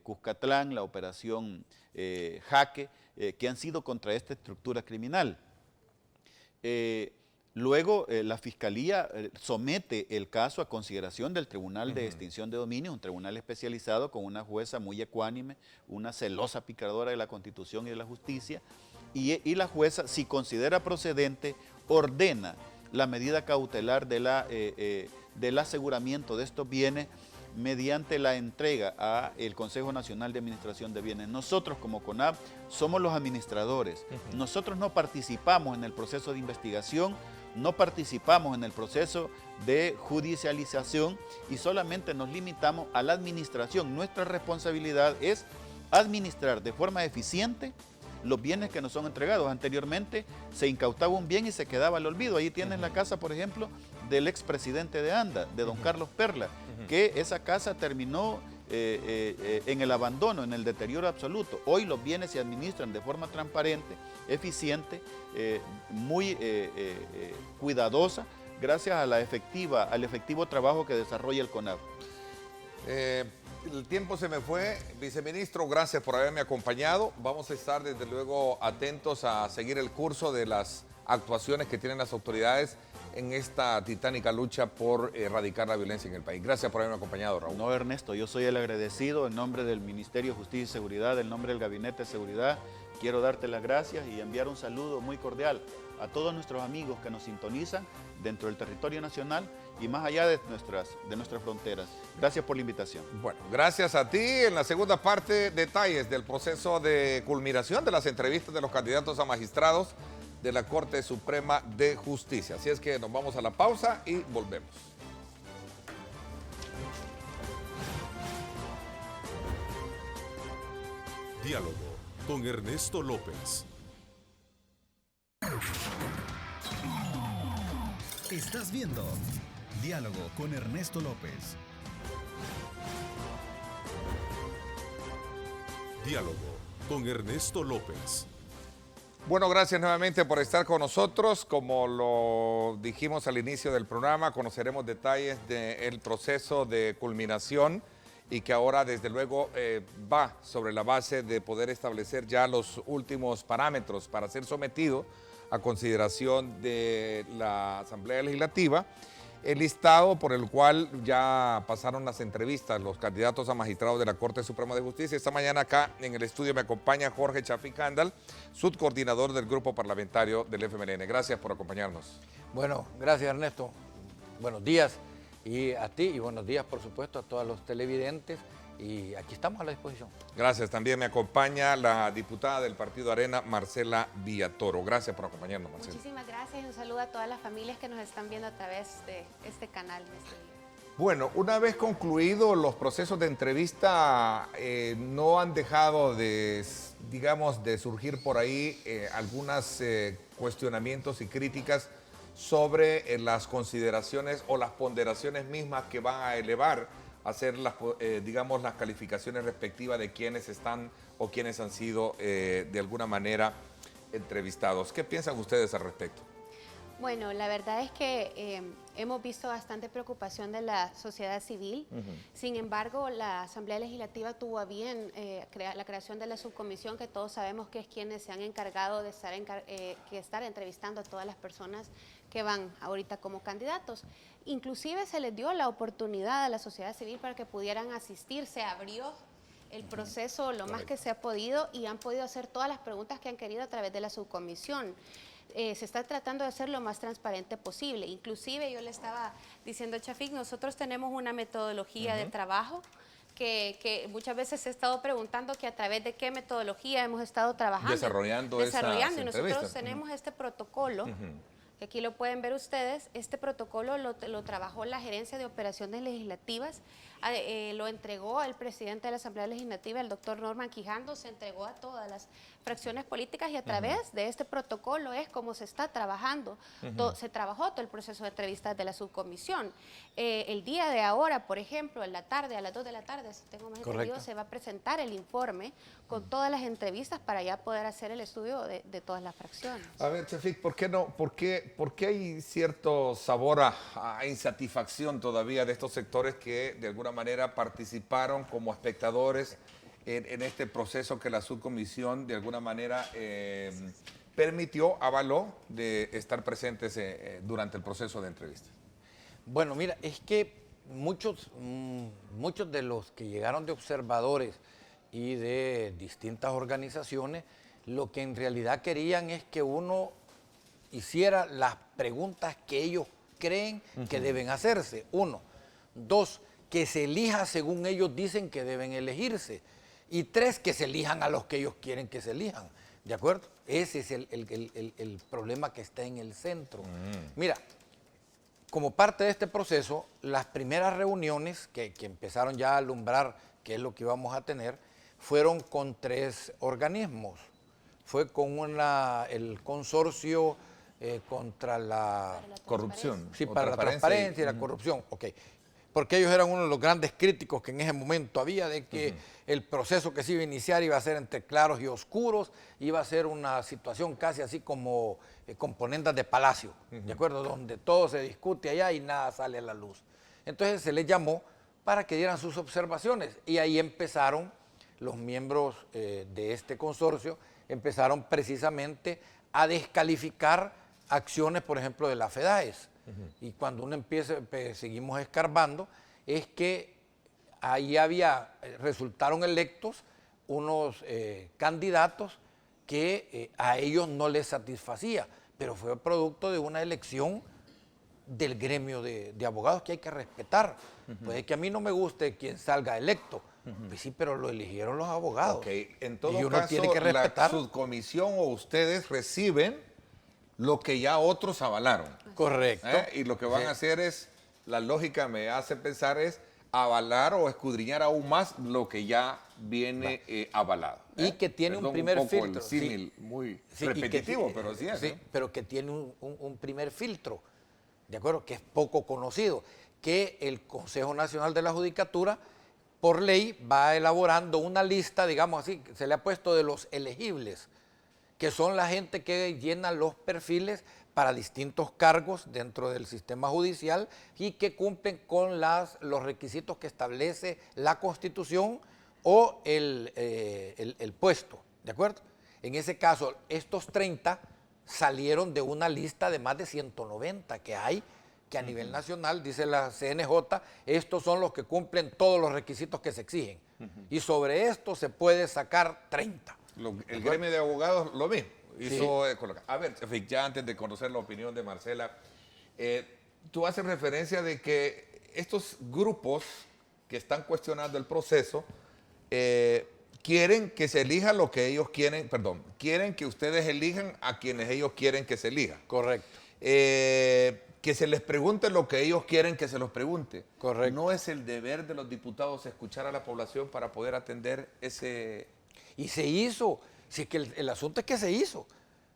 Cuscatlán, la operación Jaque, que han sido contra esta estructura criminal. Luego la Fiscalía somete el caso a consideración del Tribunal de Extinción de Dominio, un tribunal especializado con una jueza muy ecuánime, una celosa picadora de la Constitución y de la justicia, y la jueza, si considera procedente, ordena la medida cautelar del aseguramiento de estos bienes mediante la entrega al Consejo Nacional de Administración de Bienes. Nosotros como CONAB somos los administradores. Nosotros no participamos en el proceso de investigación, no participamos en el proceso de judicialización y solamente nos limitamos a la administración. Nuestra responsabilidad es administrar de forma eficiente los bienes que nos son entregados. Anteriormente se incautaba un bien y se quedaba al olvido. Ahí tienen la casa, por ejemplo, del expresidente de ANDA, de don Carlos Perla, que esa casa terminó en el abandono, en el deterioro absoluto. Hoy los bienes se administran de forma transparente, eficiente, muy cuidadosa, gracias a al efectivo trabajo que desarrolla el CONAB. El tiempo se me fue. Viceministro, gracias por haberme acompañado. Vamos a estar desde luego atentos a seguir el curso de las actuaciones que tienen las autoridades en esta titánica lucha por erradicar la violencia en el país. Gracias por haberme acompañado, Raúl. No, Ernesto, yo soy el agradecido en nombre del Ministerio de Justicia y Seguridad, en nombre del Gabinete de Seguridad. Quiero darte las gracias y enviar un saludo muy cordial a todos nuestros amigos que nos sintonizan dentro del territorio nacional y más allá de nuestras fronteras. Gracias por la invitación. Bueno, gracias a ti. En la segunda parte, detalles del proceso de culminación de las entrevistas de los candidatos a magistrados de la Corte Suprema de Justicia. Así es que nos vamos a la pausa y volvemos. Diálogo con Ernesto López. Estás viendo Diálogo con Ernesto López. Diálogo con Ernesto López. Bueno, gracias nuevamente por estar con nosotros. Como lo dijimos al inicio del programa, conoceremos detalles del proceso de culminación y que ahora desde luego va sobre la base de poder establecer ya los últimos parámetros para ser sometido a consideración de la Asamblea Legislativa. El listado por el cual ya pasaron las entrevistas los candidatos a magistrados de la Corte Suprema de Justicia. Esta mañana acá en el estudio me acompaña Jorge Chafik Andal, subcoordinador del grupo parlamentario del FMLN. Gracias por acompañarnos. Bueno, gracias Ernesto. Buenos días y a ti y buenos días por supuesto a todos los televidentes y aquí estamos a la disposición. Gracias. También me acompaña la diputada del Partido Arena, Marcela Villatoro. Gracias por acompañarnos, Marcela. Muchísimas gracias y un saludo a todas las familias que nos están viendo a través de este canal. Bueno, una vez concluidos los procesos de entrevista, no han dejado de, digamos, de surgir por ahí algunos cuestionamientos y críticas sobre las consideraciones o las ponderaciones mismas que van a elevar a hacer las, digamos, las calificaciones respectivas de quienes están o quienes han sido de alguna manera entrevistados. ¿Qué piensan ustedes al respecto? Bueno, la verdad es que hemos visto bastante preocupación de la sociedad civil. Sin embargo, la Asamblea Legislativa tuvo a bien la creación de la subcomisión, que todos sabemos que es quienes se han encargado de estar entrevistando a todas las personas que van ahorita como candidatos. Inclusive se les dio la oportunidad a la sociedad civil para que pudieran asistir, se abrió el proceso lo más que se ha podido y han podido hacer todas las preguntas que han querido a través de la subcomisión. Se está tratando de hacer lo más transparente posible. Inclusive yo le estaba diciendo a Chafik, nosotros tenemos una metodología de trabajo que muchas veces se ha estado preguntando que a través de qué metodología hemos estado trabajando. Desarrollando y nosotros tenemos este protocolo, que aquí lo pueden ver ustedes. Este protocolo lo trabajó la Gerencia de Operaciones Legislativas, lo entregó el presidente de la Asamblea Legislativa, el doctor Norman Quijano, se entregó a todas las fracciones políticas y a través de este protocolo es como se está trabajando, se trabajó todo el proceso de entrevistas de la subcomisión. El día de ahora, por ejemplo, en la tarde, a las 2 de la tarde, si tengo más entendido, se va a presentar el informe con todas las entrevistas para ya poder hacer el estudio de todas las fracciones. A ver, Chafik, ¿por qué no? ¿Por qué hay cierto sabor a insatisfacción todavía de estos sectores que de alguna manera participaron como espectadores en este proceso que la subcomisión de alguna manera permitió, avaló de estar presentes durante el proceso de entrevistas? Bueno, mira, es que muchos de los que llegaron de observadores y de distintas organizaciones, lo que en realidad querían es que uno hiciera las preguntas que ellos creen que deben hacerse. 1. 2, que se elija según ellos dicen que deben elegirse. Y 3, que se elijan a los que ellos quieren que se elijan. ¿De acuerdo? Ese es el problema que está en el centro. Mira, como parte de este proceso, las primeras reuniones que empezaron ya a alumbrar qué es lo que íbamos a tener, fueron con 3 organismos. Fue con el consorcio contra la corrupción. Sí, para la transparencia y la corrupción. Ok. Porque ellos eran uno de los grandes críticos que en ese momento había de que el proceso que se iba a iniciar iba a ser entre claros y oscuros, iba a ser una situación casi así como componendas de palacio, ¿de acuerdo? Donde todo se discute allá y nada sale a la luz. Entonces se les llamó para que dieran sus observaciones y ahí empezaron los miembros de este consorcio, empezaron precisamente a descalificar acciones, por ejemplo, de la FEDAES. Y cuando uno empieza, seguimos escarbando, es que ahí resultaron electos unos candidatos que a ellos no les satisfacía, pero fue producto de una elección del gremio de abogados que hay que respetar. Puede que a mí no me guste quien salga electo, pues sí, pero lo eligieron los abogados. Okay. En todo y uno caso, tiene que respetar. la subcomisión o ustedes reciben lo que ya otros avalaron. Correcto. Y lo que van a hacer es, la lógica me hace pensar es avalar o escudriñar aún más lo que ya viene avalado. Y que tiene un primer filtro. El símil muy repetitivo, pero sí es. Sí, pero que tiene un primer filtro, ¿de acuerdo? Que es poco conocido, que el Consejo Nacional de la Judicatura, por ley, va elaborando una lista, digamos así, se le ha puesto de los elegibles. que son la gente que llena los perfiles para distintos cargos dentro del sistema judicial y que cumplen con los requisitos que establece la Constitución o el puesto, ¿de acuerdo? En ese caso, estos 30 salieron de una lista de más de 190 que hay, que a nivel nacional, dice la CNJ, estos son los que cumplen todos los requisitos que se exigen. Y sobre esto se puede sacar 30. El gremio de abogados lo mismo. Hizo, Sí. a ver, Shafik, ya antes de conocer la opinión de Marcela, tú haces referencia de que estos grupos que están cuestionando el proceso quieren que se elija lo que ellos quieren, quieren que ustedes elijan a quienes ellos quieren que se elija. Correcto. Que se les pregunte lo que ellos quieren que se los pregunte. Correcto. ¿No es el deber de los diputados escuchar a la población para poder atender ese...? Y se hizo. Si es que el asunto es que se hizo.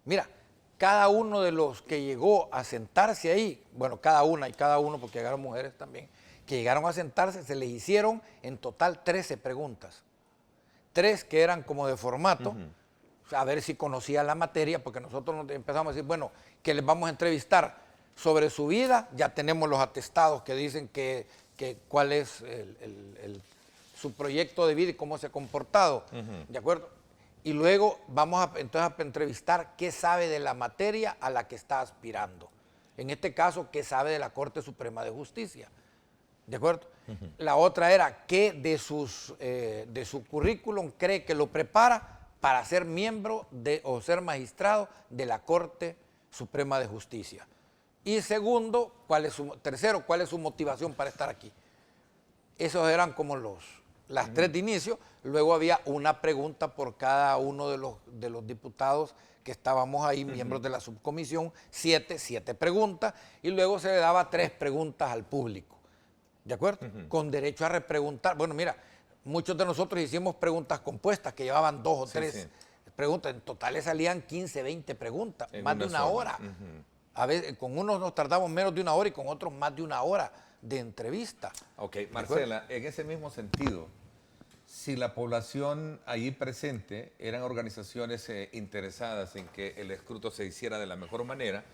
Mira, cada uno de los que llegó a sentarse ahí, bueno, cada una y cada uno, porque llegaron mujeres también, que llegaron a sentarse, se les hicieron en total 13 preguntas. 3 que eran como de formato, a ver si conocían la materia, porque nosotros nos empezamos a decir, bueno, que les vamos a entrevistar sobre su vida, ya tenemos los atestados que dicen que cuál es su proyecto de vida y cómo se ha comportado, ¿de acuerdo? Y luego vamos entonces a entrevistar qué sabe de la materia a la que está aspirando. En este caso, qué sabe de la Corte Suprema de Justicia, ¿de acuerdo? La otra era qué de su currículum cree que lo prepara para ser miembro o ser magistrado de la Corte Suprema de Justicia. Y segundo, tercero, ¿cuál es su motivación para estar aquí? Esos eran como las 3 de inicio. Luego había una pregunta por cada uno de los diputados que estábamos ahí, miembros de la subcomisión, 7 preguntas, y luego se le daba 3 preguntas al público, ¿de acuerdo? Con derecho a repreguntar. Bueno, mira, muchos de nosotros hicimos preguntas compuestas que llevaban 2 o 3 preguntas. En total le salían 15, 20 preguntas, más de una hora. A veces, con unos nos tardamos menos de una hora y con otros más de una hora de entrevista. Ok, Marcela, en ese mismo sentido, si la población allí presente eran organizaciones interesadas en que el escruto se hiciera de la mejor manera,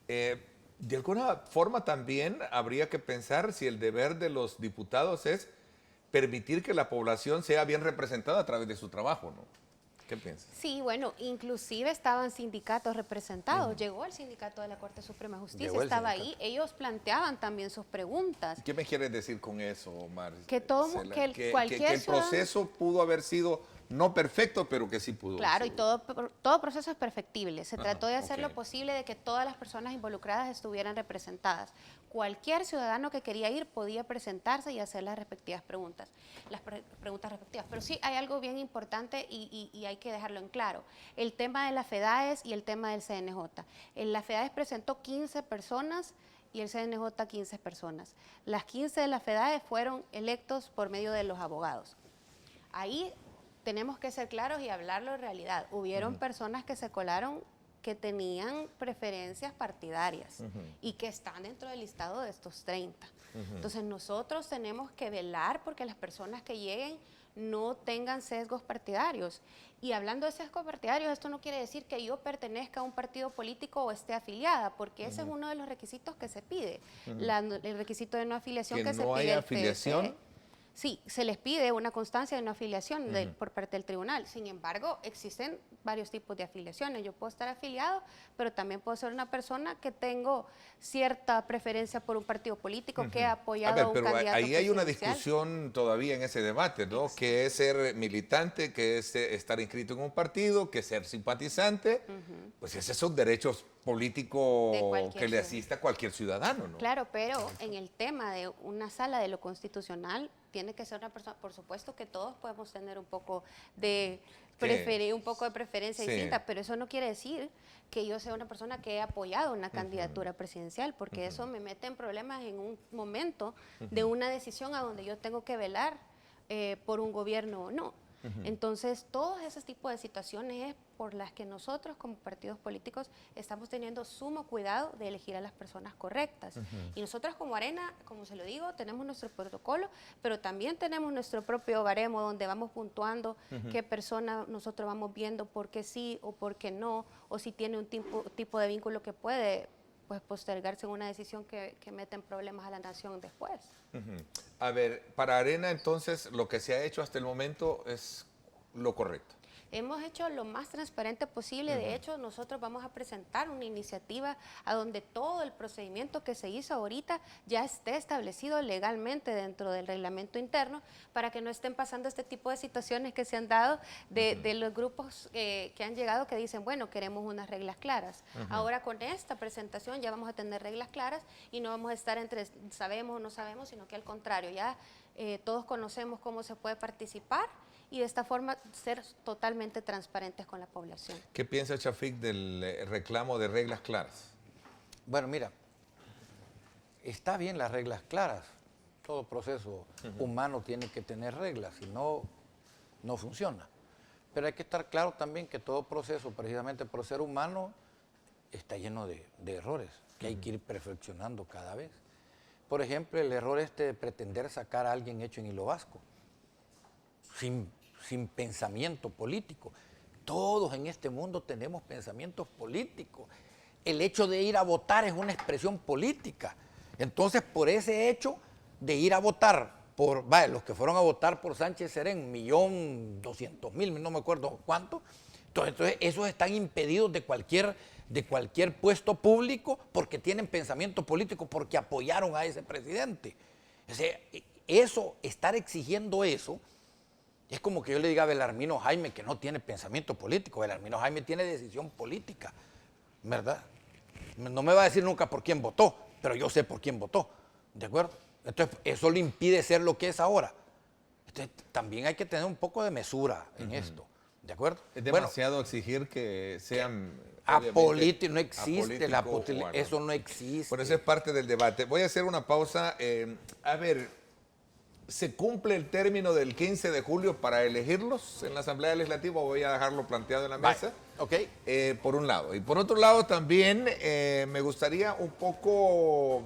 de alguna forma también habría que pensar si el deber de los diputados es permitir que la población sea bien representada a través de su trabajo, ¿no? ¿Qué piensas? Sí, bueno, inclusive estaban sindicatos representados. Llegó el sindicato de la Corte Suprema de Justicia, estaba ahí. Ellos planteaban también sus preguntas. ¿Qué me quieres decir con eso, Omar? Que cualquier el proceso pudo haber sido no perfecto, pero que sí pudo. Claro, y todo proceso es perfectible. Se trató de hacer lo posible de que todas las personas involucradas estuvieran representadas. Cualquier ciudadano que quería ir podía presentarse y hacer las respectivas preguntas, las preguntas respectivas. Pero sí hay algo bien importante y hay que dejarlo en claro. El tema de la FEDAES y el tema del CNJ. La FEDAES presentó 15 personas y el CNJ 15 personas. Las 15 de la FEDAES fueron electos por medio de los abogados. Ahí tenemos que ser claros y hablarlo en realidad. Hubieron personas que se colaron que tenían preferencias partidarias y que están dentro del listado de estos 30. Entonces nosotros tenemos que velar porque las personas que lleguen no tengan sesgos partidarios. Y hablando de sesgos partidarios, esto no quiere decir que yo pertenezca a un partido político o esté afiliada, porque ese es uno de los requisitos que se pide. El requisito de no afiliación que se pide. ¿Que no haya afiliación? Sí, se les pide una constancia de no afiliación por parte del tribunal. Sin embargo, existen varios tipos de afiliaciones. Yo puedo estar afiliado, pero también puedo ser una persona que tengo cierta preferencia por un partido político que ha apoyado a un candidato presidencial. Ahí hay una discusión todavía en ese debate, ¿no? Que es ser militante, que es estar inscrito en un partido, que es ser simpatizante. Pues esos son derechos políticos que le asista a cualquier ciudadano, ¿no? Claro, pero en el tema de una sala de lo constitucional, tiene que ser una persona, por supuesto que todos podemos tener un poco de preferencia distinta, pero eso no quiere decir que yo sea una persona que he apoyado una candidatura presidencial, porque eso me mete en problemas en un momento de una decisión a donde yo tengo que velar por un gobierno o no. Entonces, todos esos tipos de situaciones es por las que nosotros como partidos políticos estamos teniendo sumo cuidado de elegir a las personas correctas. Y nosotros como Arena, como se lo digo, tenemos nuestro protocolo, pero también tenemos nuestro propio baremo donde vamos puntuando qué persona nosotros vamos viendo por qué sí o por qué no, o si tiene un tipo de vínculo que puede pues postergarse en una decisión que mete en problemas a la nación después. A ver, para Arena entonces lo que se ha hecho hasta el momento es lo correcto. Hemos hecho lo más transparente posible. De hecho, nosotros vamos a presentar una iniciativa a donde todo el procedimiento que se hizo ahorita ya esté establecido legalmente dentro del reglamento interno para que no estén pasando este tipo de situaciones que se han dado de los grupos que han llegado que dicen, bueno, queremos unas reglas claras. Ahora con esta presentación ya vamos a tener reglas claras y no vamos a estar entre sabemos o no sabemos, sino que al contrario, ya todos conocemos cómo se puede participar y de esta forma ser totalmente transparentes con la población. ¿Qué piensa Chafik del reclamo de reglas claras? Bueno, mira, está bien las reglas claras. Todo proceso humano tiene que tener reglas, si no, no funciona. Pero hay que estar claro también que todo proceso, precisamente por ser humano, está lleno de errores que hay que ir perfeccionando cada vez. Por ejemplo, el error de pretender sacar a alguien hecho en hilo vasco, sin pensamiento político. Todos en este mundo tenemos pensamientos políticos. El hecho de ir a votar es una expresión política. Entonces, por ese hecho de ir a votar los que fueron a votar por Sánchez Serén, 1.200.000, no me acuerdo cuánto, entonces esos están impedidos de cualquier puesto público porque tienen pensamiento político, porque apoyaron a ese presidente. O sea, estar exigiendo eso, es como que yo le diga a Belarmino Jaime que no tiene pensamiento político. Belarmino Jaime tiene decisión política, ¿verdad? No me va a decir nunca por quién votó, pero yo sé por quién votó, ¿de acuerdo? Entonces, eso le impide ser lo que es ahora. Entonces, también hay que tener un poco de mesura en esto, ¿de acuerdo? Es demasiado exigir que sean... Apolítico, no existe bueno, eso no existe. Por eso es parte del debate. Voy a hacer una pausa. A ver... ¿Se cumple el término del 15 de julio para elegirlos en la Asamblea Legislativa? Voy a dejarlo planteado en la mesa. Okay. Por un lado. Y por otro lado también me gustaría un poco,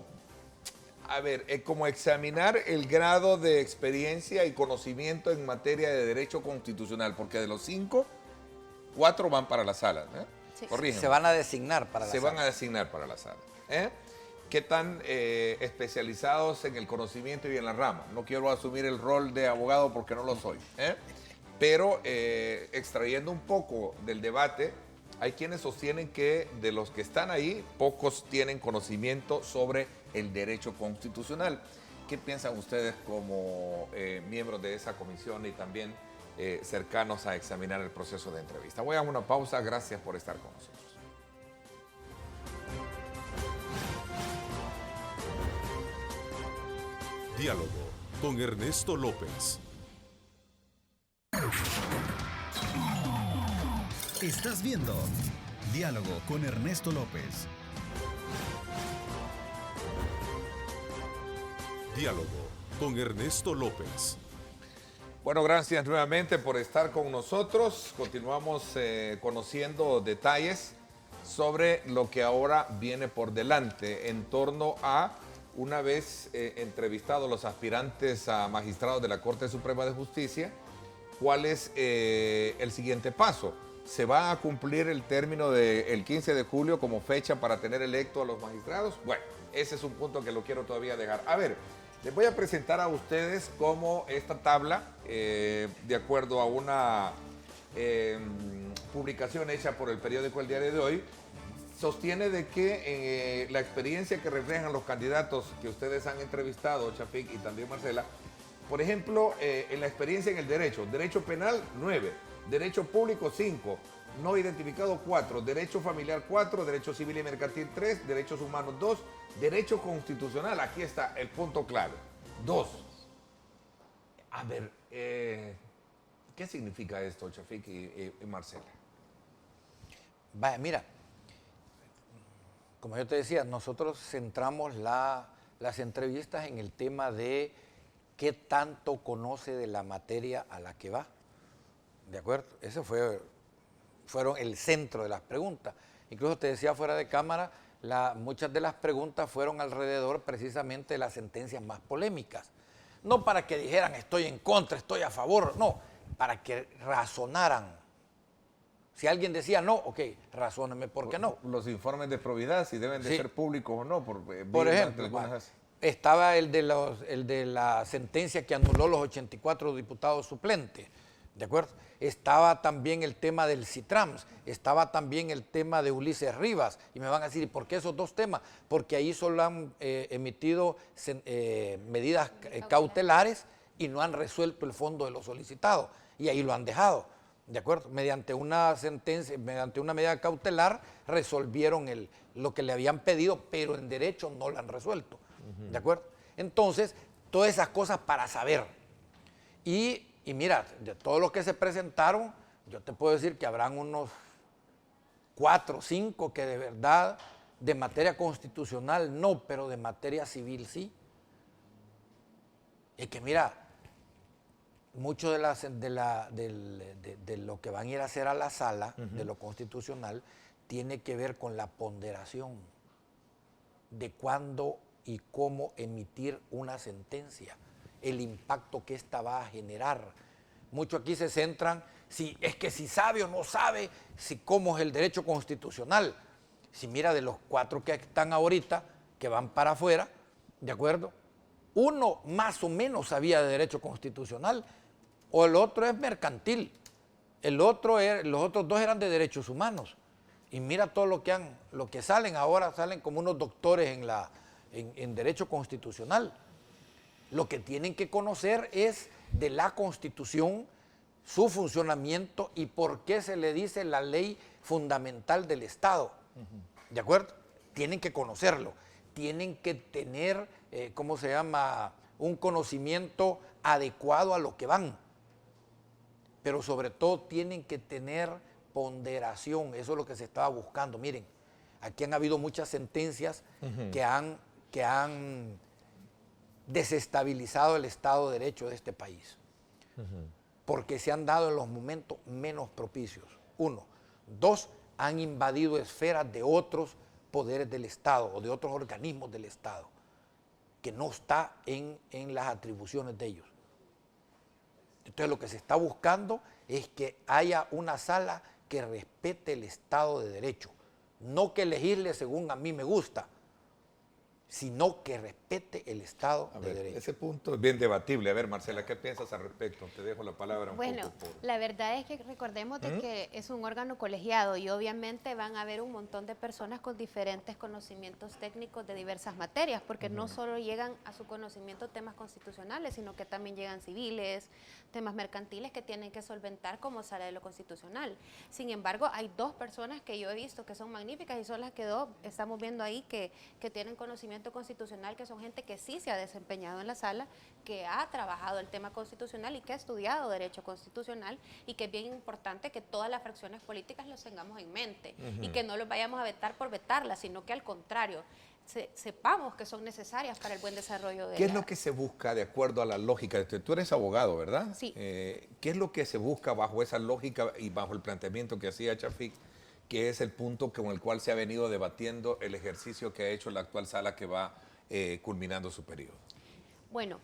como examinar el grado de experiencia y conocimiento en materia de derecho constitucional, porque de los 5, 4 van para la sala. Sí. Corrígeme. Se van a designar para la sala. Se van a designar para la sala. ¿Qué tan especializados en el conocimiento y en la rama? No quiero asumir el rol de abogado porque no lo soy. Pero extrayendo un poco del debate, hay quienes sostienen que de los que están ahí, pocos tienen conocimiento sobre el derecho constitucional. ¿Qué piensan ustedes como miembros de esa comisión y también cercanos a examinar el proceso de entrevista? Voy a una pausa. Gracias por estar con nosotros. Diálogo con Ernesto López. Estás viendo Diálogo con Ernesto López. Diálogo con Ernesto López. Bueno, gracias nuevamente por estar con nosotros. Continuamos conociendo detalles sobre lo que ahora viene por delante en torno a, una vez entrevistados los aspirantes a magistrados de la Corte Suprema de Justicia, ¿cuál es el siguiente paso? ¿Se va a cumplir el término del 15 de julio como fecha para tener electo a los magistrados? Bueno, ese es un punto que lo quiero todavía dejar. A ver, les voy a presentar a ustedes cómo esta tabla, de acuerdo a una publicación hecha por el periódico El Diario de Hoy, sostiene de que la experiencia que reflejan los candidatos que ustedes han entrevistado, Chafik y también Marcela, por ejemplo, en la experiencia en el derecho penal 9, derecho público 5, no identificado 4, derecho familiar 4, derecho civil y mercantil 3, derechos humanos 2, derecho constitucional, aquí está el punto clave, 2. A ver, ¿qué significa esto, Chafik y Marcela? Vaya, mira, como yo te decía, nosotros centramos las entrevistas en el tema de qué tanto conoce de la materia a la que va. ¿de acuerdo? Ese fueron el centro de las preguntas. Incluso te decía fuera de cámara, muchas de las preguntas fueron alrededor precisamente de las sentencias más polémicas. No para que dijeran estoy en contra, estoy a favor, no, para que razonaran. Si alguien decía no, ok, razóneme por qué no. Los informes de probidad, si deben de Sí. ser públicos o no. Por ejemplo, estaba el de la sentencia que anuló los 84 diputados suplentes, ¿de acuerdo? Estaba también el tema del Citrams, estaba también el tema de Ulises Rivas, y me van a decir, ¿y por qué esos dos temas? Porque ahí solo han emitido medidas cautelares y no han resuelto el fondo de lo solicitado, y ahí lo han dejado, ¿de acuerdo? Mediante una sentencia, mediante una medida cautelar, resolvieron lo que le habían pedido, pero en derecho no lo han resuelto, ¿de acuerdo? Entonces, todas esas cosas para saber. Y mira, de todos los que se presentaron, yo te puedo decir que habrán unos 4 o 5 que de verdad, de materia constitucional no, pero de materia civil sí. Es que mira, mucho de lo que van a ir a hacer a la sala de lo constitucional tiene que ver con la ponderación de cuándo y cómo emitir una sentencia, el impacto que ésta va a generar. Muchos aquí se centran, si sabe o no sabe, cómo es el derecho constitucional. Si mira, de los 4 que están ahorita, que van para afuera, ¿de acuerdo? Uno más o menos sabía de derecho constitucional, o el otro es mercantil, los otros 2 eran de derechos humanos. Y mira todo lo que salen ahora, salen como unos doctores en derecho constitucional. Lo que tienen que conocer es de la Constitución, su funcionamiento y por qué se le dice la ley fundamental del Estado. ¿De acuerdo? Tienen que conocerlo, tienen que tener, un conocimiento adecuado a lo que van. Pero sobre todo tienen que tener ponderación, eso es lo que se estaba buscando. Miren, aquí han habido muchas sentencias que han desestabilizado el Estado de Derecho de este país, porque se han dado en los momentos menos propicios. 1. 2, han invadido esferas de otros poderes del Estado o de otros organismos del Estado, que no está en las atribuciones de ellos. Entonces lo que se está buscando es que haya una sala que respete el Estado de Derecho, no que legisle según a mí me gusta, sino que respete el Estado de Derecho. Ese punto es bien debatible. A ver, Marcela, ¿qué piensas al respecto? Te dejo la palabra un poco. La verdad es que recordemos de que es un órgano colegiado y obviamente van a haber un montón de personas con diferentes conocimientos técnicos de diversas materias, porque no solo llegan a su conocimiento temas constitucionales, sino que también llegan civiles, temas mercantiles que tienen que solventar como sala de lo constitucional. Sin embargo, hay 2 personas que yo he visto que son magníficas y son las que estamos viendo ahí que tienen conocimiento constitucional, que son gente que sí se ha desempeñado en la sala, que ha trabajado el tema constitucional y que ha estudiado derecho constitucional, y que es bien importante que todas las fracciones políticas los tengamos en mente y que no los vayamos a vetar por vetarlas, sino que al contrario, sepamos que son necesarias para el buen desarrollo de ¿Qué es lo que se busca de acuerdo a la lógica? Tú eres abogado, ¿verdad? Sí. ¿Qué es lo que se busca bajo esa lógica y bajo el planteamiento que hacía Chafik, que es el punto con el cual se ha venido debatiendo el ejercicio que ha hecho la actual sala que va culminando su periodo? Bueno,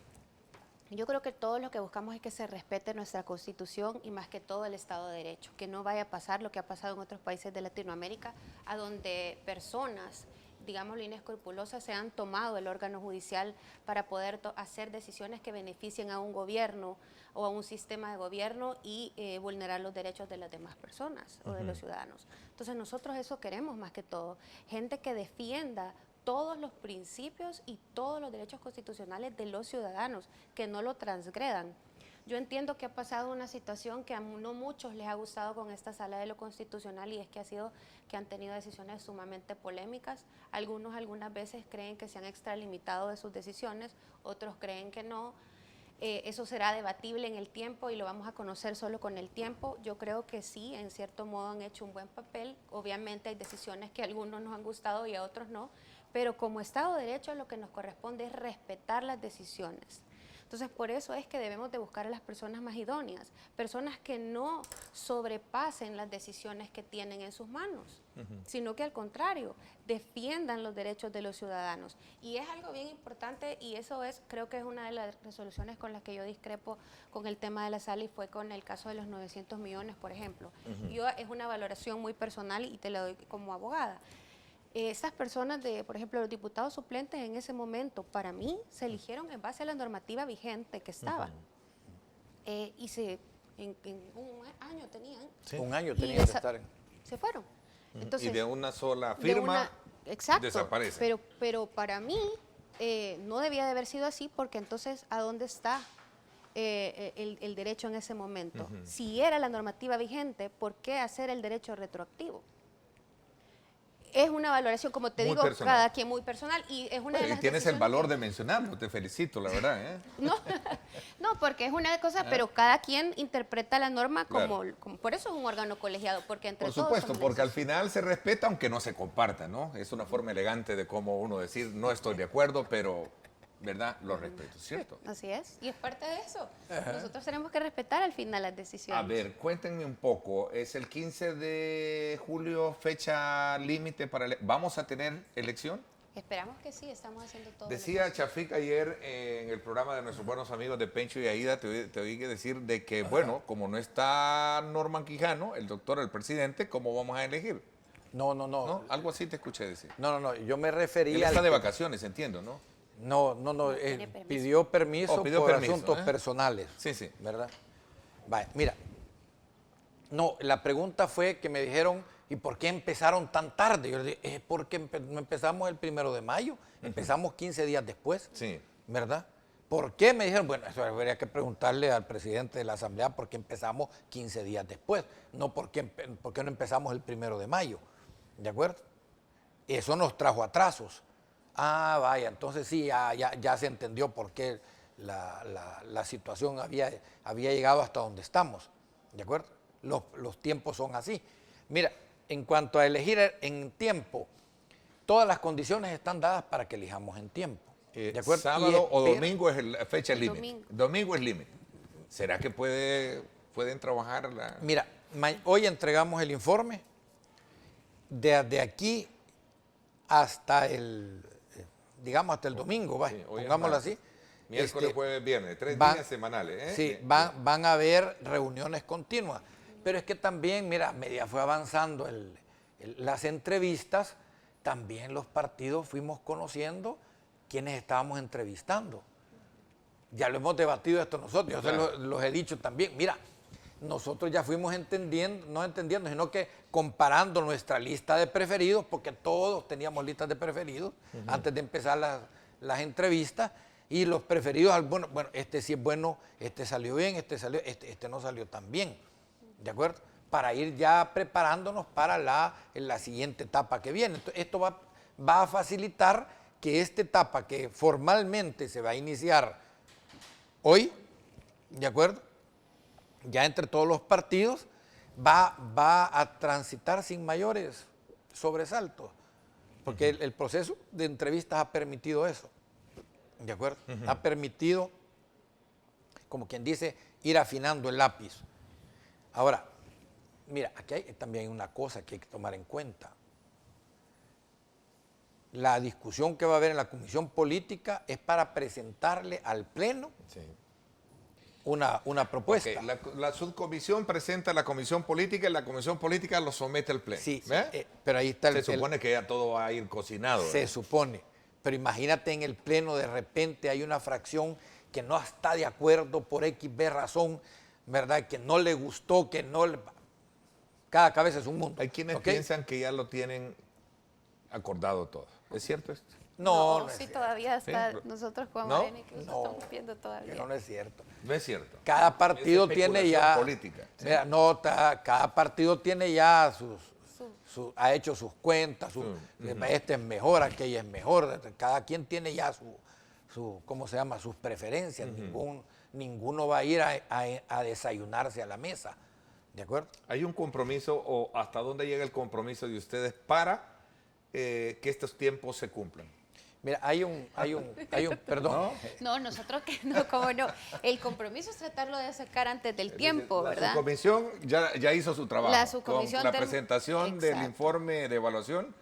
yo creo que todo lo que buscamos es que se respete nuestra Constitución y más que todo el Estado de Derecho, que no vaya a pasar lo que ha pasado en otros países de Latinoamérica, a donde personas, digámoslo, inescrupulosas, se han tomado el órgano judicial para poder hacer decisiones que beneficien a un gobierno o a un sistema de gobierno y vulnerar los derechos de las demás personas o de los ciudadanos. Entonces nosotros eso queremos más que todo, gente que defienda todos los principios y todos los derechos constitucionales de los ciudadanos, que no lo transgredan. Yo entiendo que ha pasado una situación que a no muchos les ha gustado con esta sala de lo constitucional, y es que han tenido decisiones sumamente polémicas. Algunos algunas veces creen que se han extralimitado de sus decisiones, otros creen que no. Eso será debatible en el tiempo y lo vamos a conocer solo con el tiempo. Yo creo que sí, en cierto modo han hecho un buen papel. Obviamente hay decisiones que a algunos nos han gustado y a otros no, pero como Estado de Derecho lo que nos corresponde es respetar las decisiones. Entonces, por eso es que debemos de buscar a las personas más idóneas, personas que no sobrepasen las decisiones que tienen en sus manos, sino que al contrario, defiendan los derechos de los ciudadanos. Y es algo bien importante, y eso creo que es una de las resoluciones con las que yo discrepo con el tema de la sala, y fue con el caso de los 900 millones, por ejemplo. Es una valoración muy personal y te la doy como abogada. Esas personas, por ejemplo, los diputados suplentes en ese momento, para mí, se eligieron en base a la normativa vigente que estaba. Y en un año tenían. Sí. Un año Y tenían que estar. Se fueron. Entonces, y de una sola firma exacto, desaparece. pero para mí no debía de haber sido así, porque entonces, ¿a dónde está el derecho en ese momento? Si era la normativa vigente, ¿por qué hacer el derecho retroactivo? Es una valoración, como te Muy digo, personal. cada quien muy personal, y es una de Y las tienes el decisiones valor que- de mencionarlo, te felicito, la verdad. ¿Eh? No, no, porque es una cosa, pero cada quien interpreta la norma Claro. como por eso es un órgano colegiado, porque entre Por todos supuesto, somos porque al esos. final se respeta aunque no se comparta, ¿no? Es una forma elegante de cómo uno decir, no estoy de acuerdo, pero, ¿verdad? Lo respeto, ¿cierto? Así es, y es parte de eso. Nosotros tenemos que respetar al final las decisiones. A ver, cuéntenme un poco, ¿es el 15 de julio fecha límite para... ¿Vamos a tener elección? Esperamos que sí, estamos haciendo todo. Decía Chafik ayer en el programa de nuestros buenos amigos de Pencho y Aida, te oí que decir de que, bueno, como no está Norman Quijano, el doctor, el presidente, ¿cómo vamos a elegir? No. ¿No? Algo así te escuché decir. No, yo me Él refería está al de que- vacaciones, entiendo, ¿no? No, tiene permiso. pidió permiso Oh, pidió por permiso, asuntos ¿eh? personales. Sí, sí. ¿Verdad? Vaya, mira. No, la pregunta fue que me dijeron, ¿y por qué empezaron tan tarde? Yo le dije, es porque no empezamos el 1 de mayo, empezamos 15 días después. Sí. ¿Verdad? ¿Por qué? Me dijeron, bueno, eso habría que preguntarle al presidente de la Asamblea por qué empezamos 15 días después, no por qué no empezamos el 1 de mayo. ¿De acuerdo? Eso nos trajo atrasos. Ah, vaya, entonces sí, ya se entendió por qué la situación había llegado hasta donde estamos. ¿De acuerdo? Los tiempos son así. Mira, en cuanto a elegir en tiempo, todas las condiciones están dadas para que elijamos en tiempo. ¿De acuerdo? Sábado o pero- domingo es la fecha El límite. domingo. Domingo es límite. ¿Será que pueden trabajar la... Mira, hoy entregamos el informe. De aquí hasta digamos hasta el domingo, Sí, hoy es pongámoslo martes. así. Miércoles, jueves, viernes, 3 va- días semanales. ¿eh? Sí, Bien. van a haber reuniones continuas. Pero es que también, mira, a medida fue avanzando las entrevistas, también los partidos fuimos conociendo quiénes estábamos entrevistando. Ya lo hemos debatido esto nosotros, yo Claro. se los he dicho también. Mira, nosotros ya fuimos entendiendo, no entendiendo, sino que comparando nuestra lista de preferidos, porque todos teníamos listas de preferidos antes de empezar las entrevistas, y los preferidos, bueno, este sí es bueno, este salió bien, este no salió tan bien, ¿de acuerdo? Para ir ya preparándonos para la siguiente etapa que viene. Entonces, esto va a facilitar que esta etapa que formalmente se va a iniciar hoy, ¿de acuerdo? Ya entre todos los partidos, va a transitar sin mayores sobresaltos, porque el proceso de entrevistas ha permitido eso, ¿de acuerdo? Ha permitido, como quien dice, ir afinando el lápiz. Ahora, mira, aquí hay también una cosa que hay que tomar en cuenta. La discusión que va a haber en la Comisión Política es para presentarle al Pleno Sí. una propuesta. Ok, la subcomisión presenta a la comisión política y la comisión política lo somete al pleno. Sí, ¿Ve? pero ahí está Se supone que ya todo va a ir cocinado. se ¿eh? supone. Pero imagínate en el Pleno de repente hay una fracción que no está de acuerdo por X, B razón, ¿verdad? Que no le gustó, que no le... Cada cabeza es un mundo. Hay quienes ¿ok? piensan que ya lo tienen acordado todo. ¿Es cierto esto? No, no es sí, cierto. todavía está, Sí. Nosotros como ¿No? Morena incluso No. estamos viendo todavía. No es cierto. No es cierto. Cada partido Es tiene especulación ya... política. Mira, cada partido tiene ya ha hecho sus cuentas, este es mejor, aquella es mejor, cada quien tiene ya ¿cómo se llama? Sus preferencias, ninguno va a ir a desayunarse a la mesa, ¿de acuerdo? ¿Hay un compromiso o hasta dónde llega el compromiso de ustedes para que estos tiempos se cumplan? Mira, perdón. No, nosotros que no, cómo no. El compromiso es tratarlo de sacar antes del tiempo, La ¿verdad? subcomisión ya hizo su trabajo. La subcomisión con la presentación del Exacto. informe de evaluación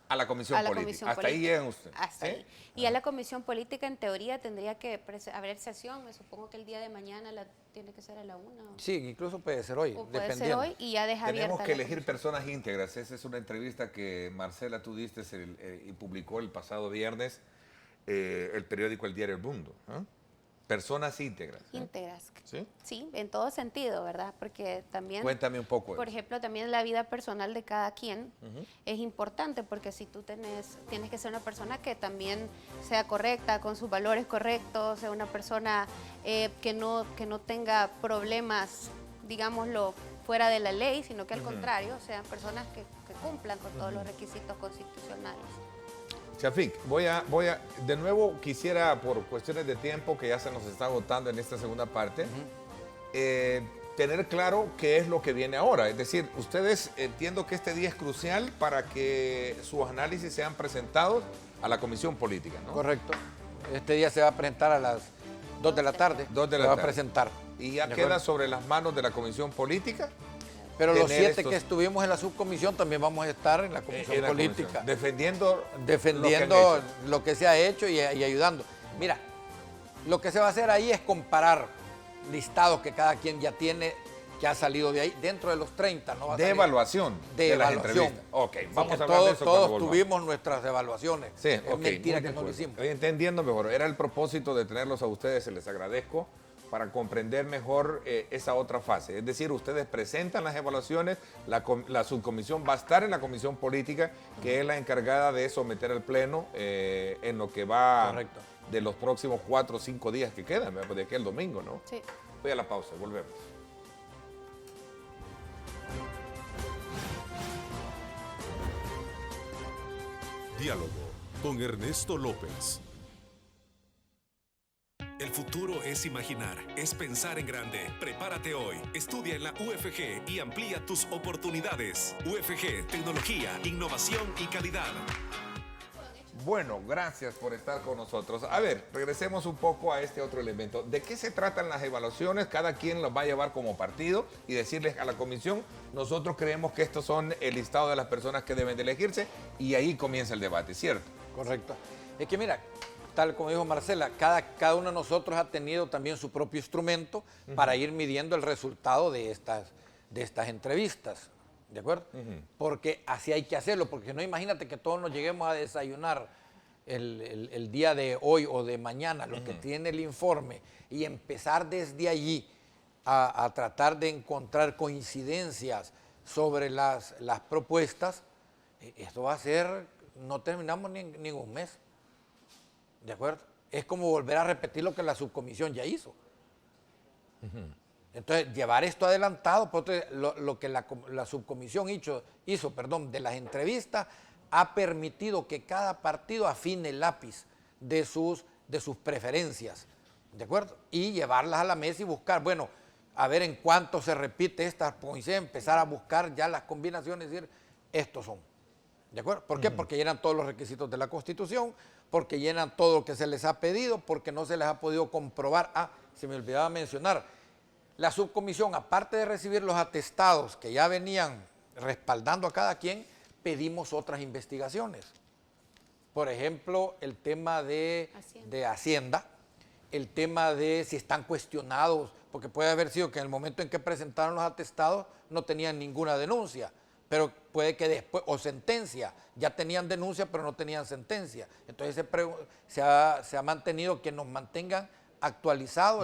a la comisión política. Comisión Hasta ahí política. llegan ustedes. Hasta ¿sí? ahí. Y a la comisión política, en teoría, tendría que haber sesión. Me supongo que el día de mañana tiene que ser a la 1. Sí, incluso puede ser hoy, O puede ser dependiendo. hoy y ya deja Tenemos abierta que la elegir comisión. personas íntegras. Esa es una entrevista que Marcela, tú diste y publicó el pasado viernes el periódico El Diario El Mundo. ¿Ah? Personas íntegras. Íntegras. ¿Sí? Sí, en todo sentido, ¿verdad? Porque también, Cuéntame un poco de por eso. ejemplo, también la vida personal de cada quien es importante, porque si tú tienes que ser una persona que también sea correcta, con sus valores correctos, sea una persona que no tenga problemas, digámoslo, fuera de la ley, sino que al contrario, sean personas que cumplan con todos los requisitos constitucionales. Shafik, de nuevo quisiera, por cuestiones de tiempo que ya se nos está agotando en esta segunda parte, tener claro qué es lo que viene ahora. Es decir, ustedes entiendo que este día es crucial para que sus análisis sean presentados a la comisión política, ¿no? Correcto. Este día se va a presentar a las 2 de la tarde. 2 de la se va a tarde. presentar. Y ya ¿De queda acuerdo? sobre las manos de la comisión política. Pero los tener 7 estos- que estuvimos en la subcomisión también vamos a estar en la comisión en la política. comisión, defendiendo defendiendo lo lo que se ha hecho y ayudando. Mira, lo que se va a hacer ahí es comparar listados que cada quien ya tiene, que ha salido de ahí, dentro de los 30, ¿no? Va a de salir evaluación de las evaluación. entrevistas. Ok, vamos Porque a hablar de eso cuando todos volvamos. tuvimos nuestras evaluaciones. Sí, es ok, mentira muy que de no lo acuerdo. hicimos. Estoy entendiendo mejor. Era el propósito de tenerlos a ustedes, se les agradezco, para comprender mejor esa otra fase. Es decir, ustedes presentan las evaluaciones, la subcomisión va a estar en la comisión política, que es la encargada de someter al pleno en lo que va Correcto. de los próximos 4 o 5 días que quedan, ¿verdad? De aquí al domingo, ¿no? Sí. Voy a la pausa, volvemos. Diálogo con Ernesto López. El futuro es imaginar, es pensar en grande. Prepárate hoy. Estudia en la UFG y amplía tus oportunidades. UFG, tecnología, innovación y calidad. Bueno, gracias por estar con nosotros. A ver, regresemos un poco a este otro elemento. ¿De qué se tratan las evaluaciones? Cada quien las va a llevar como partido y decirles a la comisión, nosotros creemos que estos son el listado de las personas que deben de elegirse y ahí comienza el debate, ¿cierto? Correcto. Es que mira, tal como dijo Marcela, cada uno de nosotros ha tenido también su propio instrumento para ir midiendo el resultado de estas entrevistas. ¿De acuerdo? Porque así hay que hacerlo, porque no, imagínate que todos nos lleguemos a desayunar el día de hoy o de mañana, lo que tiene el informe, y empezar desde allí a tratar de encontrar coincidencias sobre las propuestas. Esto va a ser, no terminamos ni en un mes. ¿De acuerdo? Es como volver a repetir lo que la subcomisión ya hizo. Entonces, llevar esto adelantado, pues, lo que la subcomisión hizo, de las entrevistas, ha permitido que cada partido afine el lápiz de sus preferencias, ¿de acuerdo? Y llevarlas a la mesa y buscar, bueno, a ver en cuánto se repite esta coincidencia, empezar a buscar ya las combinaciones y decir, estos son. ¿De acuerdo? ¿Por qué? Porque llenan todos los requisitos de la Constitución, porque llenan todo lo que se les ha pedido, porque no se les ha podido comprobar. Ah, se me olvidaba mencionar, la subcomisión, aparte de recibir los atestados que ya venían respaldando a cada quien, pedimos otras investigaciones. Por ejemplo, el tema de Hacienda, el tema de si están cuestionados, porque puede haber sido que en el momento en que presentaron los atestados no tenían ninguna denuncia, pero puede que después, o sentencia, ya tenían denuncia pero no tenían sentencia. Entonces se ha mantenido que nos mantengan actualizado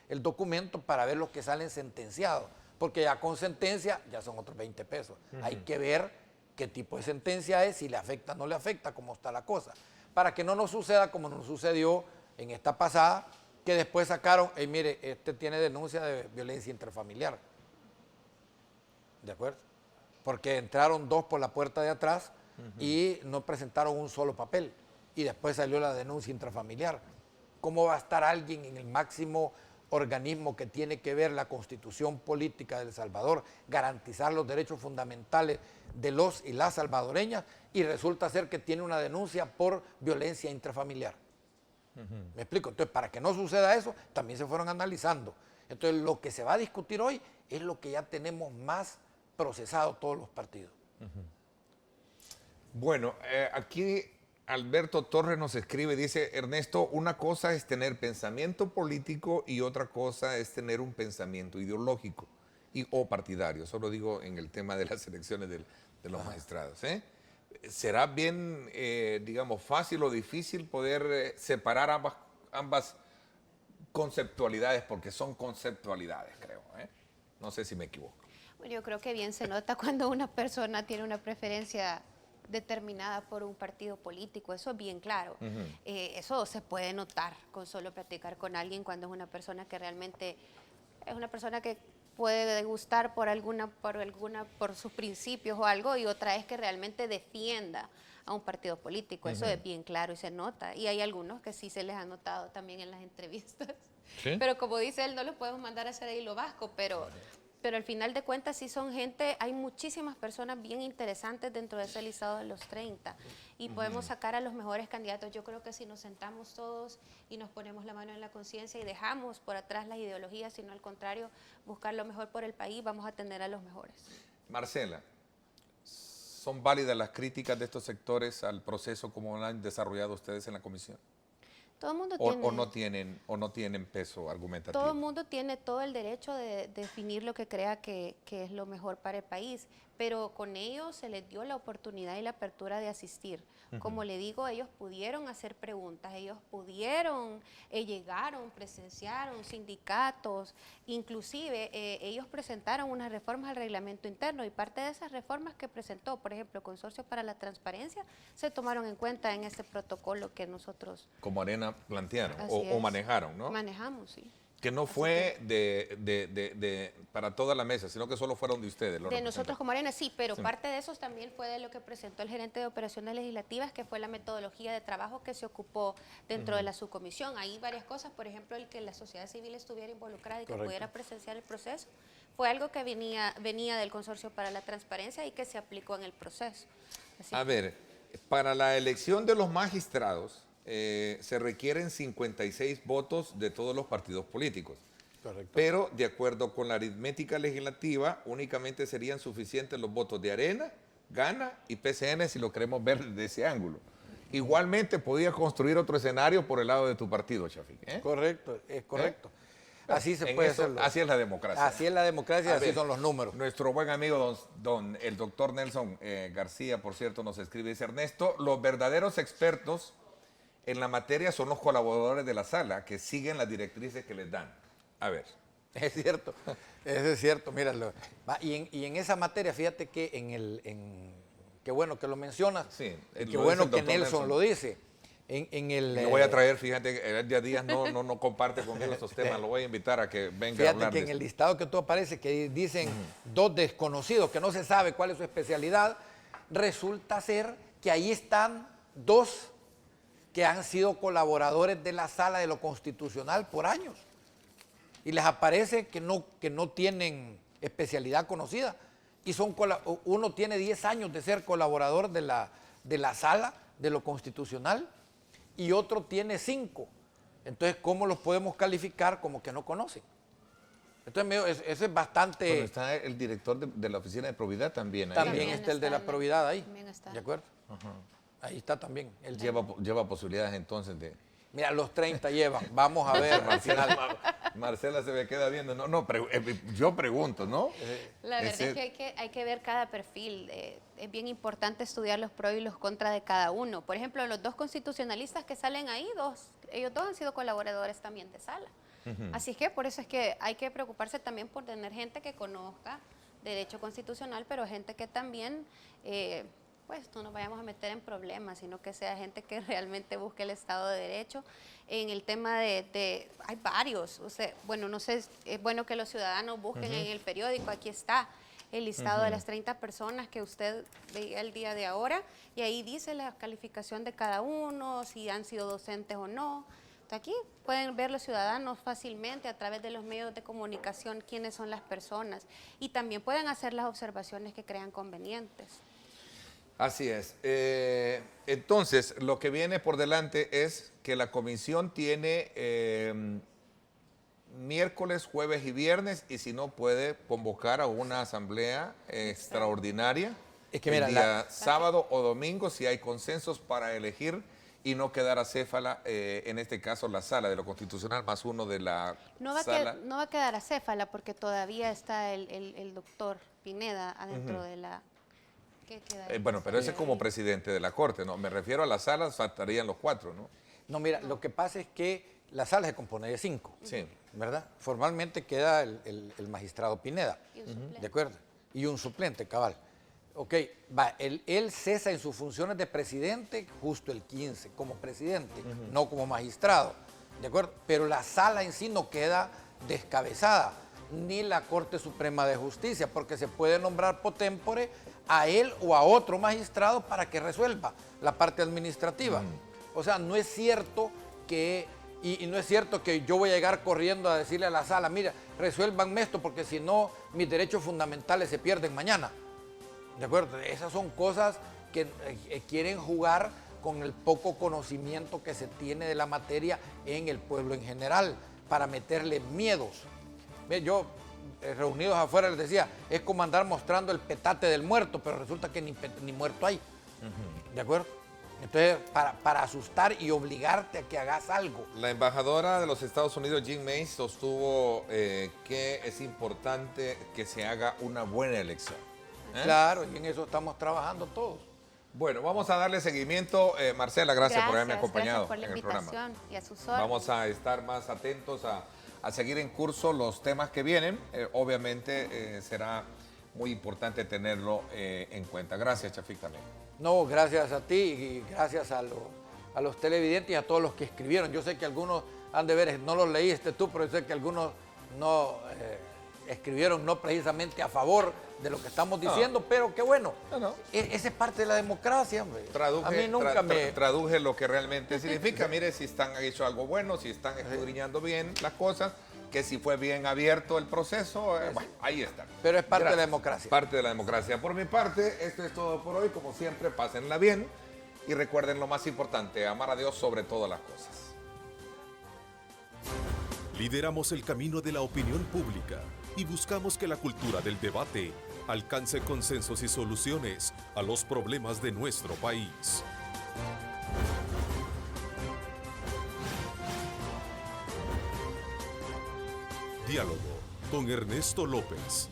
el documento para ver los que salen sentenciados, porque ya con sentencia ya son otros 20 pesos. Hay que ver qué tipo de sentencia es, si le afecta o no le afecta, cómo está la cosa, para que no nos suceda como nos sucedió en esta pasada, que después sacaron, mire, este tiene denuncia de violencia intrafamiliar. ¿De acuerdo? Porque entraron 2 por la puerta de atrás y no presentaron un solo papel, y después salió la denuncia intrafamiliar. ¿Cómo va a estar alguien en el máximo organismo que tiene que ver la constitución política de El Salvador, garantizar los derechos fundamentales de los y las salvadoreñas, y resulta ser que tiene una denuncia por violencia intrafamiliar. ¿Me explico? Entonces, para que no suceda eso, también se fueron analizando. Entonces, lo que se va a discutir hoy es lo que ya tenemos más procesado todos los partidos. Bueno, aquí Alberto Torres nos escribe, dice, Ernesto, una cosa es tener pensamiento político y otra cosa es tener un pensamiento ideológico o partidario. Eso lo digo en el tema de las elecciones de los magistrados. ¿Será bien, digamos, fácil o difícil poder separar ambas conceptualidades? Porque son conceptualidades, creo. No sé si me equivoco. Bueno, yo creo que bien se nota cuando una persona tiene una preferencia determinada por un partido político, eso es bien claro. Eso se puede notar con solo platicar con alguien cuando es una persona que realmente es una persona que puede gustar por sus principios o algo, y otra es que realmente defienda a un partido político. Eso es bien claro y se nota. Y hay algunos que sí se les ha notado también en las entrevistas. ¿Sí? Pero como dice él, no los podemos mandar a hacer ahí lo vasco, pero al final de cuentas sí son gente, hay muchísimas personas bien interesantes dentro de ese listado de los 30 y podemos sacar a los mejores candidatos. Yo creo que si nos sentamos todos y nos ponemos la mano en la conciencia y dejamos por atrás las ideologías, sino al contrario, buscar lo mejor por el país, vamos a tener a los mejores. Marcela, ¿son válidas las críticas de estos sectores al proceso como lo han desarrollado ustedes en la comisión? Todo el mundo o no tienen peso argumentativo. Todo el mundo tiene todo el derecho de definir lo que crea que es lo mejor para el país, pero con ellos se les dio la oportunidad y la apertura de asistir. Como le digo, ellos pudieron hacer preguntas, ellos pudieron, llegaron, presenciaron sindicatos, inclusive ellos presentaron unas reformas al reglamento interno, y parte de esas reformas que presentó, por ejemplo, el Consorcio para la Transparencia, se tomaron en cuenta en este protocolo que nosotros... Como Arena plantearon o manejaron, ¿no? Manejamos, sí. Que no fue para toda la mesa, sino que solo fueron de ustedes. De nosotros como Arena, sí, pero parte de esos también fue de lo que presentó el gerente de operaciones legislativas, que fue la metodología de trabajo que se ocupó dentro de la subcomisión. Hay varias cosas, por ejemplo, el que la sociedad civil estuviera involucrada y que pudiera presenciar el proceso. Fue algo que venía del Consorcio para la Transparencia y que se aplicó en el proceso. A ver, para la elección de los magistrados, se requieren 56 votos de todos los partidos políticos. Correcto. Pero, de acuerdo con la aritmética legislativa, únicamente serían suficientes los votos de Arena, Gana y PCN si lo queremos ver desde ese ángulo. Igualmente, podías construir otro escenario por el lado de tu partido, Shafiq. Correcto, es correcto. Así se puede hacerlo. Así es la democracia. Así es la democracia y así son los números. Nuestro buen amigo el doctor Nelson García, por cierto, nos escribe, dice, Ernesto, los verdaderos expertos en la materia son los colaboradores de la sala que siguen las directrices que les dan. A ver. Es cierto, eso es cierto, míralo. Y en esa materia, fíjate que qué bueno que lo mencionas, sí, qué bueno que Nelson lo dice. Lo voy a traer, fíjate, Edgar Díaz no comparte conmigo estos temas, lo voy a invitar a que venga a hablar. Fíjate que en el listado que tú aparece, que dicen dos desconocidos, que no se sabe cuál es su especialidad, resulta ser que ahí están dos que han sido colaboradores de la Sala de lo Constitucional por años. Y les aparece que no tienen especialidad conocida. Y uno tiene 10 años de ser colaborador de la Sala de lo Constitucional y otro tiene 5. Entonces, ¿cómo los podemos calificar como que no conocen? Entonces, eso es bastante... Bueno, está el director de la Oficina de Probidad también. También está el de la Probidad ahí. También está. ¿De acuerdo? Ahí está también. Lleva posibilidades entonces de... Mira, los 30 llevan. Vamos a ver, Marcela se me queda viendo. Yo pregunto, ¿no? La verdad es que hay que ver cada perfil. Es bien importante estudiar los pros y los contras de cada uno. Por ejemplo, los dos constitucionalistas que salen ahí, ellos dos han sido colaboradores también de sala. Así es que por eso es que hay que preocuparse también por tener gente que conozca derecho constitucional, pero gente que también... pues no nos vayamos a meter en problemas, sino que sea gente que realmente busque el Estado de Derecho. En el tema hay varios, o sea, bueno, no sé, es bueno que los ciudadanos busquen en el periódico, aquí está el listado de las 30 personas que usted veía el día de ahora, y ahí dice la calificación de cada uno, si han sido docentes o no. aquí pueden ver los ciudadanos fácilmente a través de los medios de comunicación quiénes son las personas y también pueden hacer las observaciones que crean convenientes. Así es. Entonces, lo que viene por delante es que la comisión tiene miércoles, jueves y viernes, y si no puede convocar a una asamblea extraordinaria Es que mira, el día sábado o domingo si hay consensos para elegir y no quedar acéfala, en este caso la sala de lo constitucional más uno de la No va, sala. no va a quedar acéfala porque todavía está el doctor Pineda adentro de la... ¿Qué queda ahí? Bueno, pero ese es como presidente de la Corte, ¿no? Me refiero a las salas, faltarían los 4, ¿no? No, mira, lo que pasa es que la sala se compone de 5, Sí. ¿verdad? Formalmente queda el magistrado Pineda, Y un suplente. ¿de acuerdo? Y un suplente, cabal. Ok, él cesa en sus funciones de presidente justo el 15, como presidente, no como magistrado, ¿de acuerdo? Pero la sala en sí no queda descabezada, ni la Corte Suprema de Justicia, porque se puede nombrar po tempore a él o a otro magistrado para que resuelva la parte administrativa. O sea, no es cierto que, y no es cierto que yo voy a llegar corriendo a decirle a la sala, mira, resuélvanme esto, porque si no, mis derechos fundamentales se pierden mañana. ¿De acuerdo? Esas son cosas que quieren jugar con el poco conocimiento que se tiene de la materia en el pueblo en general, para meterle miedos. Ve, yo, reunidos afuera, les decía, es como andar mostrando el petate del muerto, pero resulta que ni muerto hay. ¿De acuerdo? Entonces, para asustar y obligarte a que hagas algo. La embajadora de los Estados Unidos, Jean Mace, sostuvo que es importante que se haga una buena elección. Claro, y en eso estamos trabajando todos. Bueno, vamos a darle seguimiento. Marcela, gracias por haberme acompañado Gracias por la en el programa. invitación y a sus órdenes. Vamos a estar más atentos a seguir en curso los temas que vienen. Obviamente será muy importante tenerlo en cuenta. Gracias, Chafik, también. No, gracias a ti y gracias a los televidentes y a todos los que escribieron. Yo sé que algunos han de ver, no los leíste tú, pero yo sé que algunos no escribieron no precisamente a favor de lo que estamos diciendo, pero qué bueno. No. Esa es parte de la democracia, hombre. A mí nunca Traduje lo que realmente significa. Mire, si han hecho algo bueno, si están escudriñando bien las cosas, que si fue bien abierto el proceso, bueno, ahí está. Pero es parte de la Gracias. democracia. Parte de la democracia. Por mi parte, esto es todo por hoy. Como siempre, pásenla bien y recuerden lo más importante, amar a Dios sobre todas las cosas. Lideramos el camino de la opinión pública y buscamos que la cultura del debate alcance consensos y soluciones a los problemas de nuestro país. Diálogo con Ernesto López.